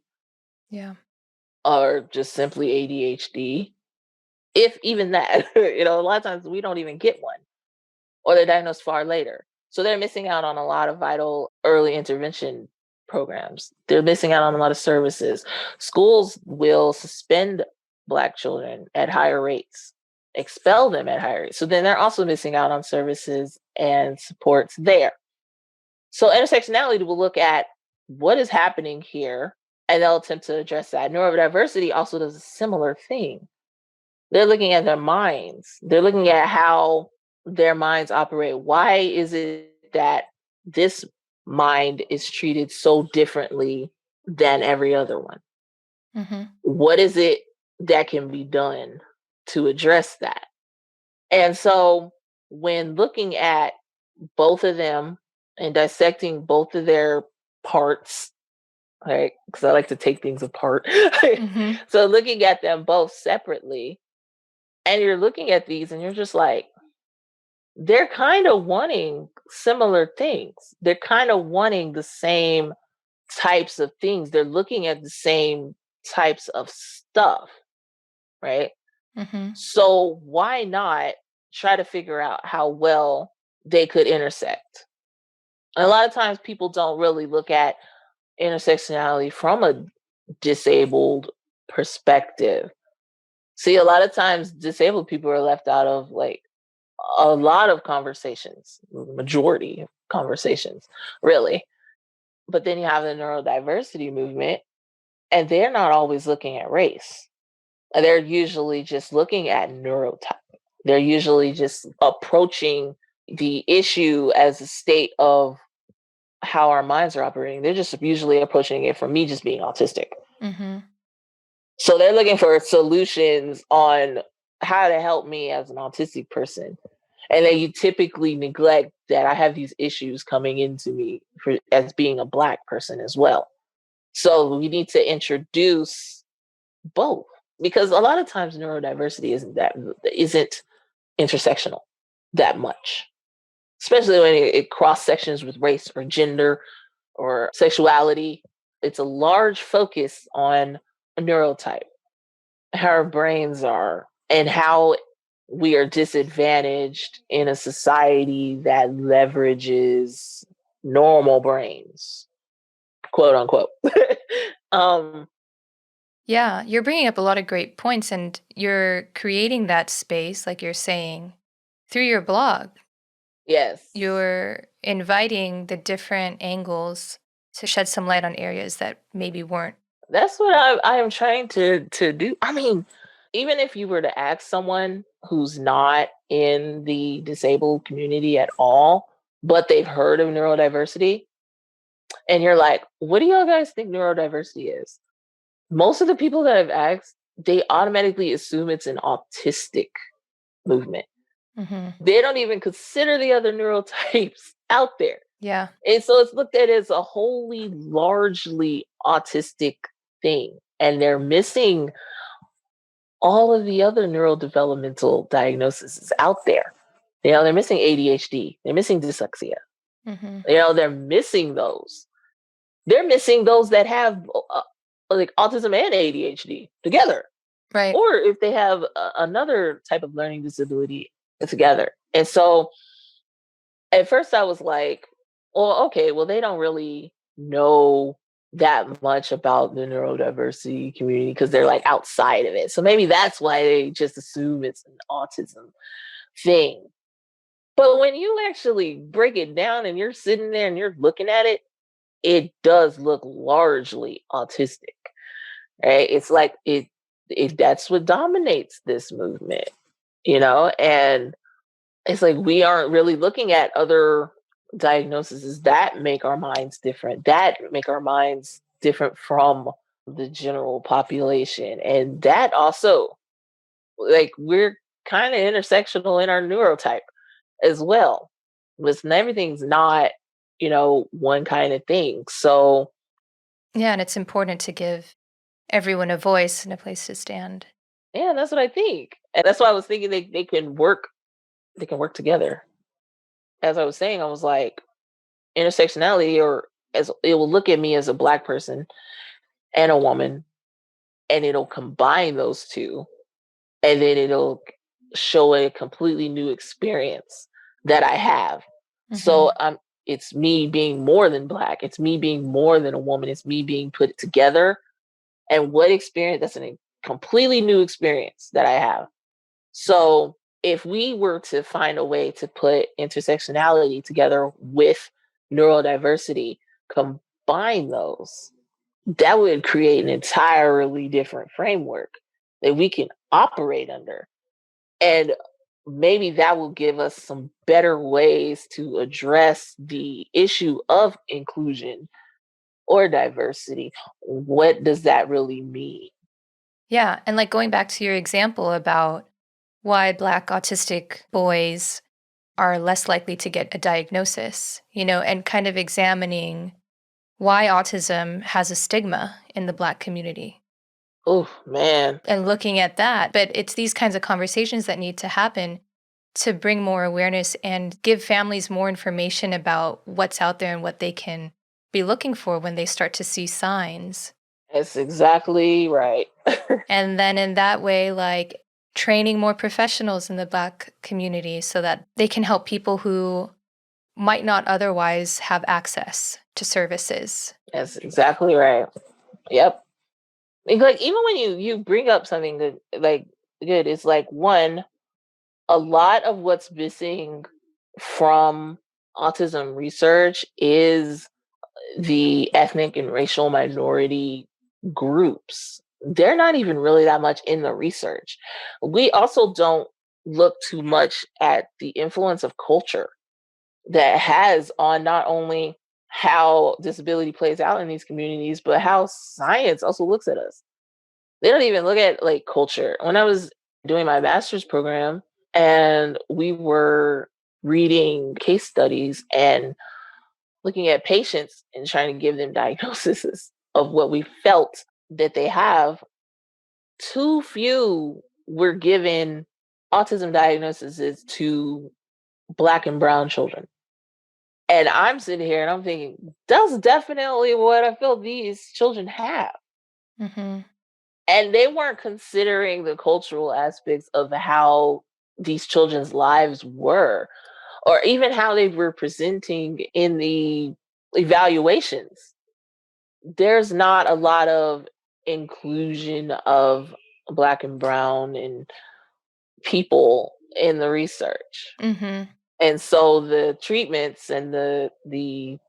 Yeah. or just simply ADHD. If even that, a lot of times we don't even get one, or they're diagnosed far later. So they're missing out on a lot of vital early intervention programs. They're missing out on a lot of services. Schools will suspend Black children at higher rates, expel them at higher rates. So then they're also missing out on services and supports there. So intersectionality will look at what is happening here and they'll attempt to address that. Neurodiversity also does a similar thing. They're looking at their minds. They're looking at how their minds operate. Why is it that this mind is treated so differently than every other one? Mm-hmm. What is it that can be done to address that? And so when looking at both of them and dissecting both of their parts, right? Because I like to take things apart. Mm-hmm. So looking at them both separately, and you're looking at these and you're just like, they're kind of wanting similar things. They're kind of wanting the same types of things. They're looking at the same types of stuff, right? Mm-hmm. So why not try to figure out how well they could intersect? And a lot of times people don't really look at intersectionality from a disabled perspective. See, a lot of times disabled people are left out of like a lot of conversations, majority of conversations, really. But then you have the neurodiversity movement, and they're not always looking at race. They're usually just looking at neurotype. They're usually just approaching the issue as a state of how our minds are operating. They're just usually approaching it from me just being autistic. Mm-hmm. So they're looking for solutions on how to help me as an autistic person. And then you typically neglect that I have these issues coming into me as being a Black person as well. So we need to introduce both, because a lot of times neurodiversity isn't intersectional that much, especially when it cross sections with race or gender or sexuality. It's a large focus on a neurotype, how our brains are, and how we are disadvantaged in a society that leverages normal brains, quote unquote. um, Yeah, you're bringing up a lot of great points, and you're creating that space, like you're saying, through your blog. Yes. You're inviting the different angles to shed some light on areas that maybe weren't. That's what I am trying to do. I mean, even if you were to ask someone who's not in the disabled community at all, but they've heard of neurodiversity, and you're like, what do y'all guys think neurodiversity is? Most of the people that I've asked, they automatically assume it's an autistic movement. Hmm. They don't even consider the other neurotypes out there. Yeah, And so it's looked at as a wholly, largely autistic thing. And they're missing all of the other neurodevelopmental diagnoses out there. You know, they're missing ADHD, they're missing dyslexia. hmm, You know, they're missing those. They're missing those that have like autism and ADHD together, right. or if they have another type of learning disability together. And so at first I was like, well, okay, well, they don't really know that much about the neurodiversity community because they're like outside of it. So maybe that's why they just assume it's an autism thing. But when you actually break it down and you're sitting there and you're looking at it, it does look largely autistic, right? It's like it that's what dominates this movement, you know? And it's like we aren't really looking at other diagnoses that make our minds different, that make our minds different from the general population. And that also, like, we're kind of intersectional in our neurotype as well. Listen, everything's not, you know, one kind of thing. So, Yeah, and it's important to give everyone a voice and a place to stand. yeah, that's what I think. And that's why I was thinking they can work together. As I was saying, I was like, intersectionality, or as it will look at me as a black person and a woman, and it'll combine those two, and then it'll show a completely new experience that I have. So Hmm. it's me being more than black, it's me being more than a woman, it's me being put together. And what experience, that's a completely new experience that I have. So if we were to find a way to put intersectionality together with neurodiversity, combine those, that would create an entirely different framework that we can operate under. And maybe that will give us some better ways to address the issue of inclusion or diversity. What does that really mean? Yeah, and like going back to your example about why Black autistic boys are less likely to get a diagnosis, and kind of examining why autism has a stigma in the Black community Oh, man. and looking at that. But it's these kinds of conversations that need to happen to bring more awareness and give families more information about what's out there and what they can be looking for when they start to see signs. That's exactly right. And then in that way, like training more professionals in the Black community so that they can help people who might not otherwise have access to services. That's exactly right. Yep. Like even when you bring up something good, like good, it's like one, a lot of what's missing from autism research is the ethnic and racial minority groups. They're not even really that much in the research. We also don't look too much at the influence of culture that has on not only how disability plays out in these communities, but how science also looks at us. They don't even look at like culture. When I was doing my master's program and we were reading case studies and looking at patients and trying to give them diagnoses of what we felt that they have, too few were given autism diagnoses to Black and brown children. And I'm sitting here and I'm thinking, that's definitely what I feel these children have. Hmm. And they weren't considering the cultural aspects of how these children's lives were, or even how they were presenting in the evaluations. There's not a lot of inclusion of Black and Brown and people in the research. Mm-hmm. And so the treatments and the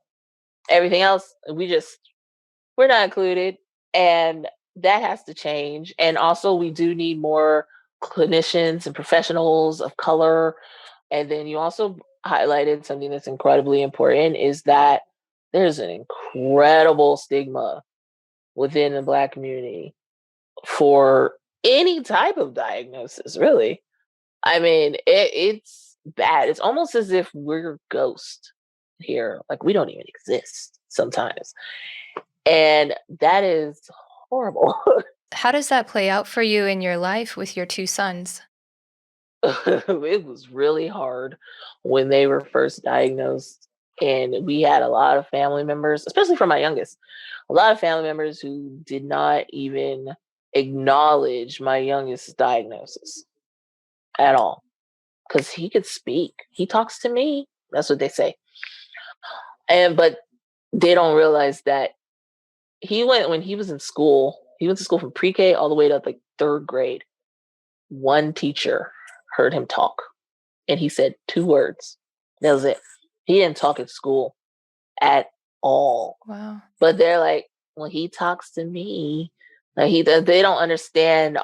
everything else, we're not included. And that has to change. And also we do need more clinicians and professionals of color. And then you also highlighted something that's incredibly important is that there's an incredible stigma within the Black community for any type of diagnosis, really. I mean, it's bad. It's almost as if we're ghosts here. Like we don't even exist sometimes. And that is horrible. How does that play out for you in your life with your two sons? It was really hard when they were first diagnosed. And we had a lot of family members, especially for my youngest, a lot of family members who did not even acknowledge my youngest's diagnosis at all because he could speak. He talks to me. That's what they say. But they don't realize that when he was in school, he went to school from pre-K all the way to like third grade. One teacher heard him talk and he said 2 words. That was it. He didn't talk at school at all. Wow. But they're like, when he talks to me, like they don't understand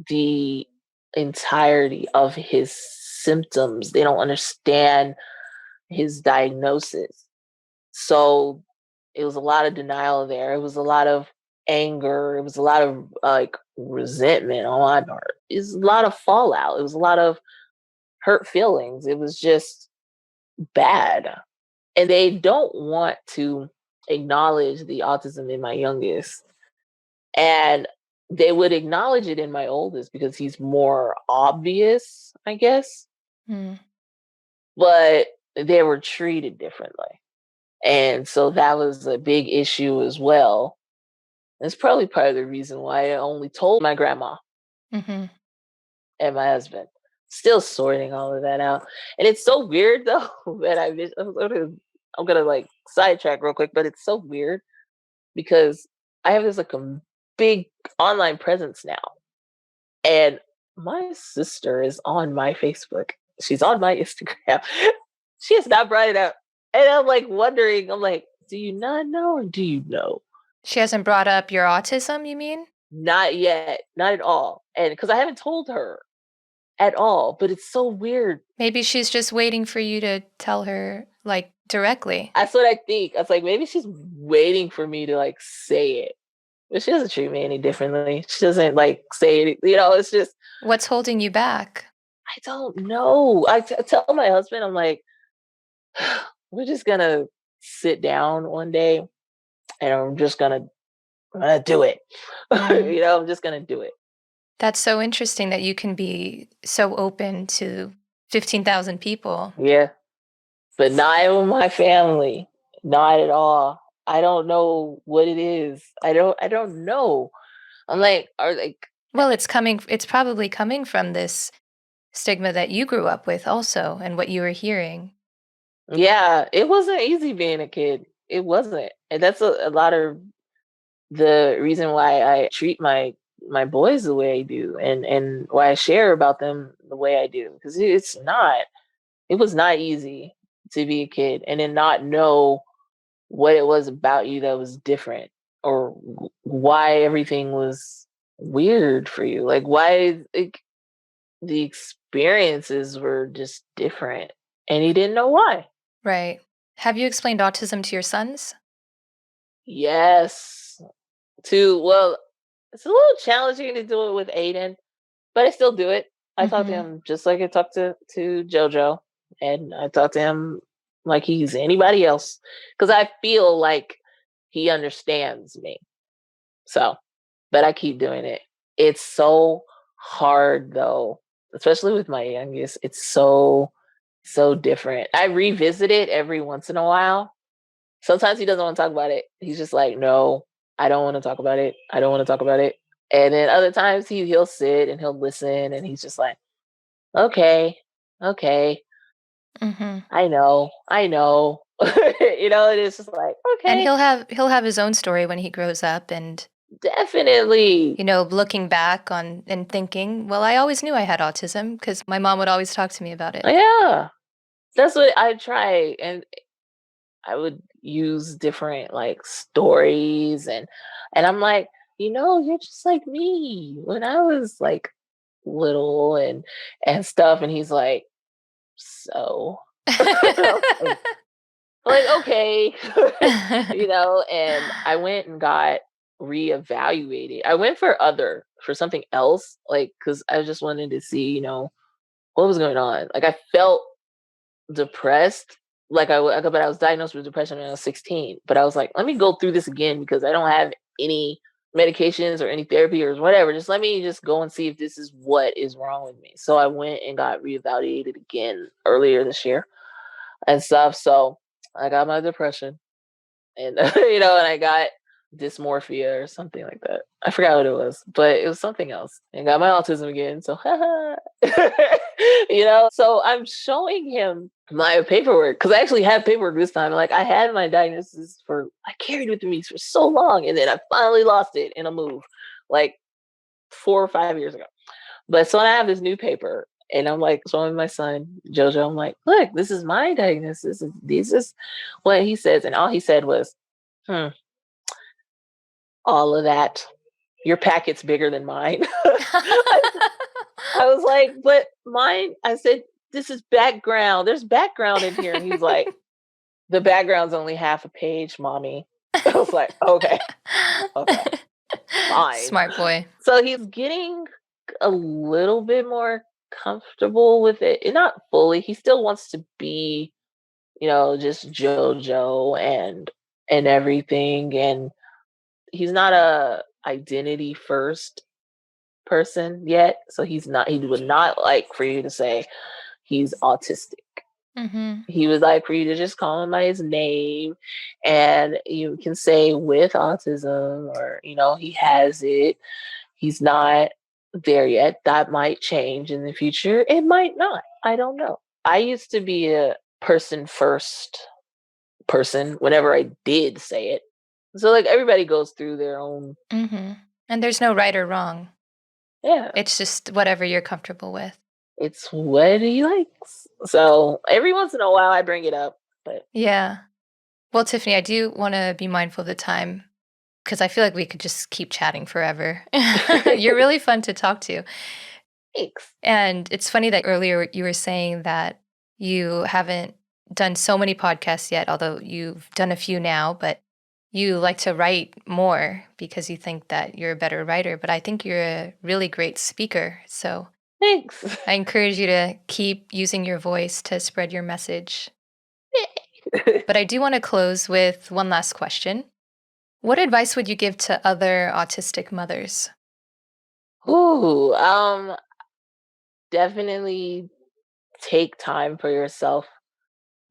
the entirety of his symptoms. They don't understand his diagnosis. So it was a lot of denial there. It was a lot of anger. It was a lot of like resentment on my part. It was a lot of fallout. It was a lot of hurt feelings. It was just bad. And they don't want to acknowledge the autism in my youngest. And they would acknowledge it in my oldest because he's more obvious, I guess. Mm. But they were treated differently. And so that was a big issue as well. It's probably part of the reason why I only told my grandma Mm-hmm. and my husband. Still sorting all of that out. And it's so weird though that I'm gonna like sidetrack real quick, but it's so weird because I have this like a big online presence now. And my sister is on my Facebook. She's on my Instagram. She has not brought it up. And I'm like wondering, I'm like, do you not know or do you know? She hasn't brought up your autism, you mean? Not yet. Not at all. And because I haven't told her at all, but it's so weird. Maybe she's just waiting for you to tell her, like, directly. That's what I think. I was like, maybe she's waiting for me to like say it. But she doesn't treat me any differently. She doesn't like say it. It's just, What's holding you back? I don't know. I tell my husband, I'm like, we're just gonna sit down one day and I'm gonna do it. Mm. I'm just gonna do it. That's so interesting that you can be so open to 15,000 people. Yeah. But not with my family. Not at all. I don't know what it is. I don't know. I'm like, Well, it's probably coming from this stigma that you grew up with also and what you were hearing. yeah, it wasn't easy being a kid. It wasn't. And that's a lot of the reason why I treat my boys the way I do and why I share about them the way I do. Because it was not easy to be a kid and then not know what it was about you that was different or why everything was weird for you. Like why the experiences were just different and he didn't know why. Right. Have you explained autism to your sons? Yes. Well, it's a little challenging to do it with Aiden, but I still do it. I talk to Mm-hmm. him just like I talk to Jojo, and I talk to him like he's anybody else because I feel like he understands me. So, but I keep doing it. It's so hard though, especially with my youngest. It's so different. I revisit it every once in a while. Sometimes he doesn't want to talk about it. He's just like, no, I don't want to talk about it. I don't want to talk about it. And then other times he'll sit and he'll listen and he's just like, okay, okay, Mm-hmm. I know, I know. And it's just like, And okay. he'll have his own story when he grows up, and Definitely. Looking back on and thinking, well, I always knew I had autism because my mom would always talk to me about it. Yeah. That's what I try, and I would use different like stories, and I'm like, you're just like me when I was like little and stuff. And he's like, so like, okay. And I went and got reevaluated. I went for something else, like because I just wanted to see, what was going on. Like I felt depressed. But I was diagnosed with depression when I was 16. But I was like, let me go through this again because I don't have any medications or any therapy or whatever. Just let me just go and see if this is what is wrong with me. So I went and got reevaluated again earlier this year and stuff. So I got my depression, and and I got dysmorphia or something like that. I forgot what it was, but it was something else. And got my autism again. So so I'm showing him my paperwork because I actually had paperwork this time. Like I had my diagnosis I carried with me for so long, and then I finally lost it in a move, like 4 or 5 years ago. But so I have this new paper, and I'm like showing my son Jojo. I'm like, look, this is my diagnosis. This is what he says, and all he said was, "Hmm, all of that. Your packet's bigger than mine." I was like, but mine. I said, this is background. There's background in here, and he's like, the background's only half a page, mommy. I was like, okay, okay, fine. Smart boy. So he's getting a little bit more comfortable with it. And not fully. He still wants to be, just JoJo and everything. And he's not a identity first person yet. So he would not like for you to say he's autistic. Mm-hmm. He would like for you to just call him by his name, and you can say with autism, or he has it. He's not there yet. That might change in the future. It might not. I don't know. I used to be a person first person whenever I did say it. So like everybody goes through their own. Mm-hmm. And there's no right or wrong. Yeah, It's just whatever you're comfortable with. it's what he likes. So every once in a while I bring it up, but Yeah. Well, Tiffany, I do want to be mindful of the time because I feel like we could just keep chatting forever. You're really fun to talk to. thanks. And it's funny that earlier you were saying that you haven't done so many podcasts yet, although you've done a few now, but you like to write more because you think that you're a better writer. But I think you're a really great speaker. So Thanks. I encourage you to keep using your voice to spread your message. But I do want to close with one last question. What advice would you give to other autistic mothers? Ooh, definitely take time for yourself.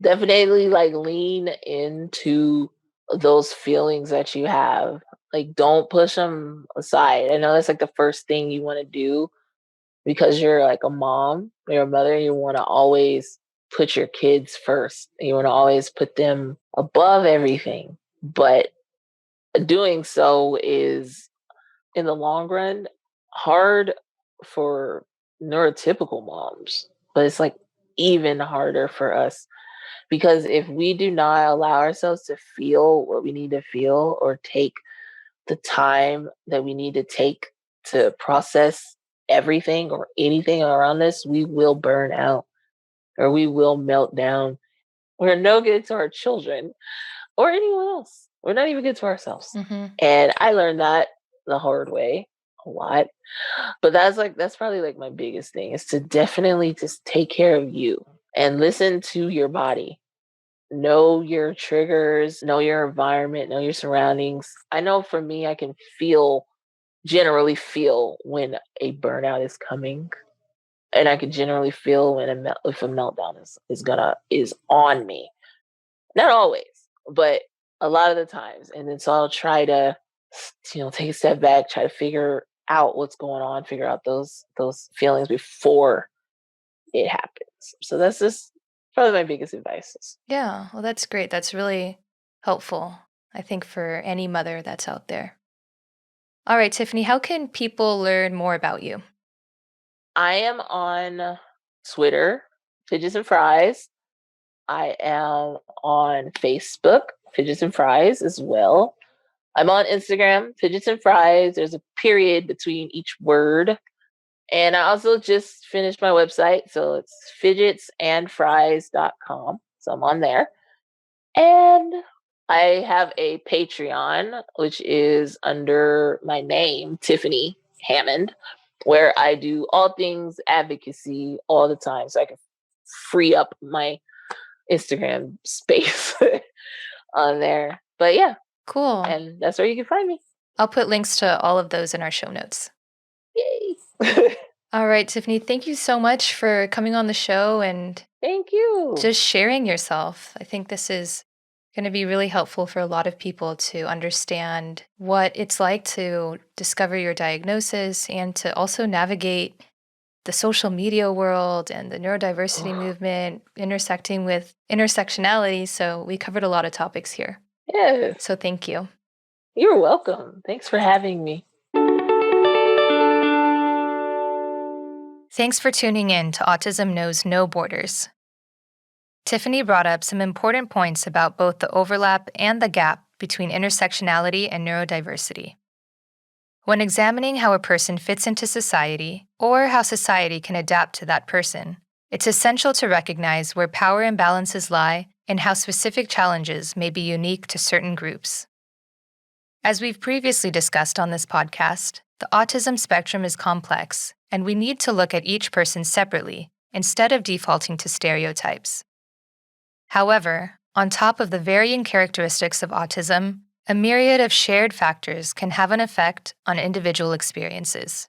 Definitely like lean into those feelings that you have. Like don't push them aside. I know that's like the first thing you want to do because you're like a mom, you're a mother, you want to always put your kids first. You want to always put them above everything. But doing so is in the long run hard for neurotypical moms, but it's like even harder for us because if we do not allow ourselves to feel what we need to feel or take the time that we need to take to process everything or anything around us, we will burn out or we will melt down. We're no good to our children or anyone else. We're not even good to ourselves. Mm-hmm. And I learned that the hard way a lot. But that's probably like my biggest thing is to definitely just take care of you and listen to your body. Know your triggers, know your environment, know your surroundings. I know for me, I can generally feel when a burnout is coming, and I can generally feel when if a meltdown is on me. Not always, but a lot of the times. And then so I'll try to, take a step back, try to figure out what's going on, figure out those feelings before it happens. So that's just probably my biggest advice. Yeah, well, that's great. That's really helpful, I think, for any mother that's out there. All right, Tiffany, how can people learn more about you? I am on Twitter, Fidgets and Fries. I am on Facebook, Fidgets and Fries as well. I'm on Instagram, Fidgets and Fries. There's a period between each word. And I also just finished my website. So it's fidgetsandfries.com. So I'm on there. And I have a Patreon, which is under my name, Tiffany Hammond, where I do all things advocacy all the time. So I can free up my Instagram space on there. But yeah, Cool. and that's where you can find me. I'll put links to all of those in our show notes. Yay. All right, Tiffany, thank you so much for coming on the show and Thank you. just sharing yourself. I think this is going to be really helpful for a lot of people to understand what it's like to discover your diagnosis and to also navigate the social media world and the neurodiversity movement intersecting with intersectionality. So we covered a lot of topics here. Yes. So thank you. You're welcome. Thanks for having me. Thanks for tuning in to Autism Knows No Borders. Tiffany brought up some important points about both the overlap and the gap between intersectionality and neurodiversity. When examining how a person fits into society or how society can adapt to that person, it's essential to recognize where power imbalances lie and how specific challenges may be unique to certain groups. As we've previously discussed on this podcast, the autism spectrum is complex, and we need to look at each person separately instead of defaulting to stereotypes. However, on top of the varying characteristics of autism, a myriad of shared factors can have an effect on individual experiences.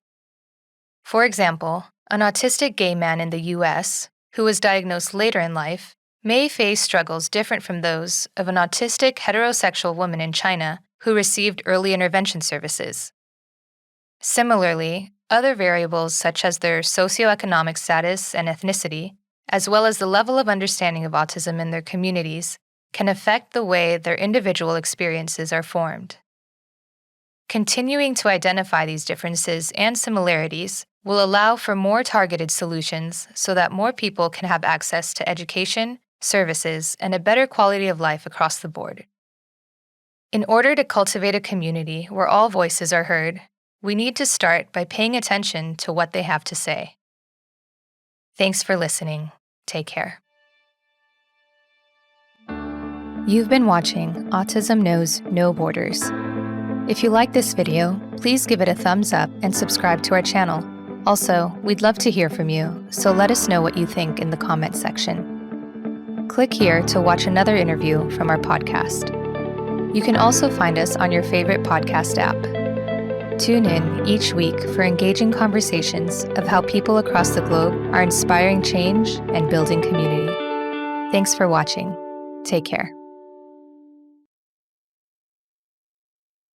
For example, an autistic gay man in the US, who was diagnosed later in life, may face struggles different from those of an autistic heterosexual woman in China who received early intervention services. Similarly, other variables such as their socioeconomic status and ethnicity, as well as the level of understanding of autism in their communities, can affect the way their individual experiences are formed. Continuing to identify these differences and similarities will allow for more targeted solutions so that more people can have access to education, services, and a better quality of life across the board. In order to cultivate a community where all voices are heard, we need to start by paying attention to what they have to say. Thanks for listening. Take care. You've been watching Autism Knows No Borders. If you like this video, please give it a thumbs up and subscribe to our channel. Also, we'd love to hear from you, so let us know what you think in the comments section. Click here to watch another interview from our podcast. You can also find us on your favorite podcast app. Tune in each week for engaging conversations of how people across the globe are inspiring change and building community. Thanks for watching. Take care.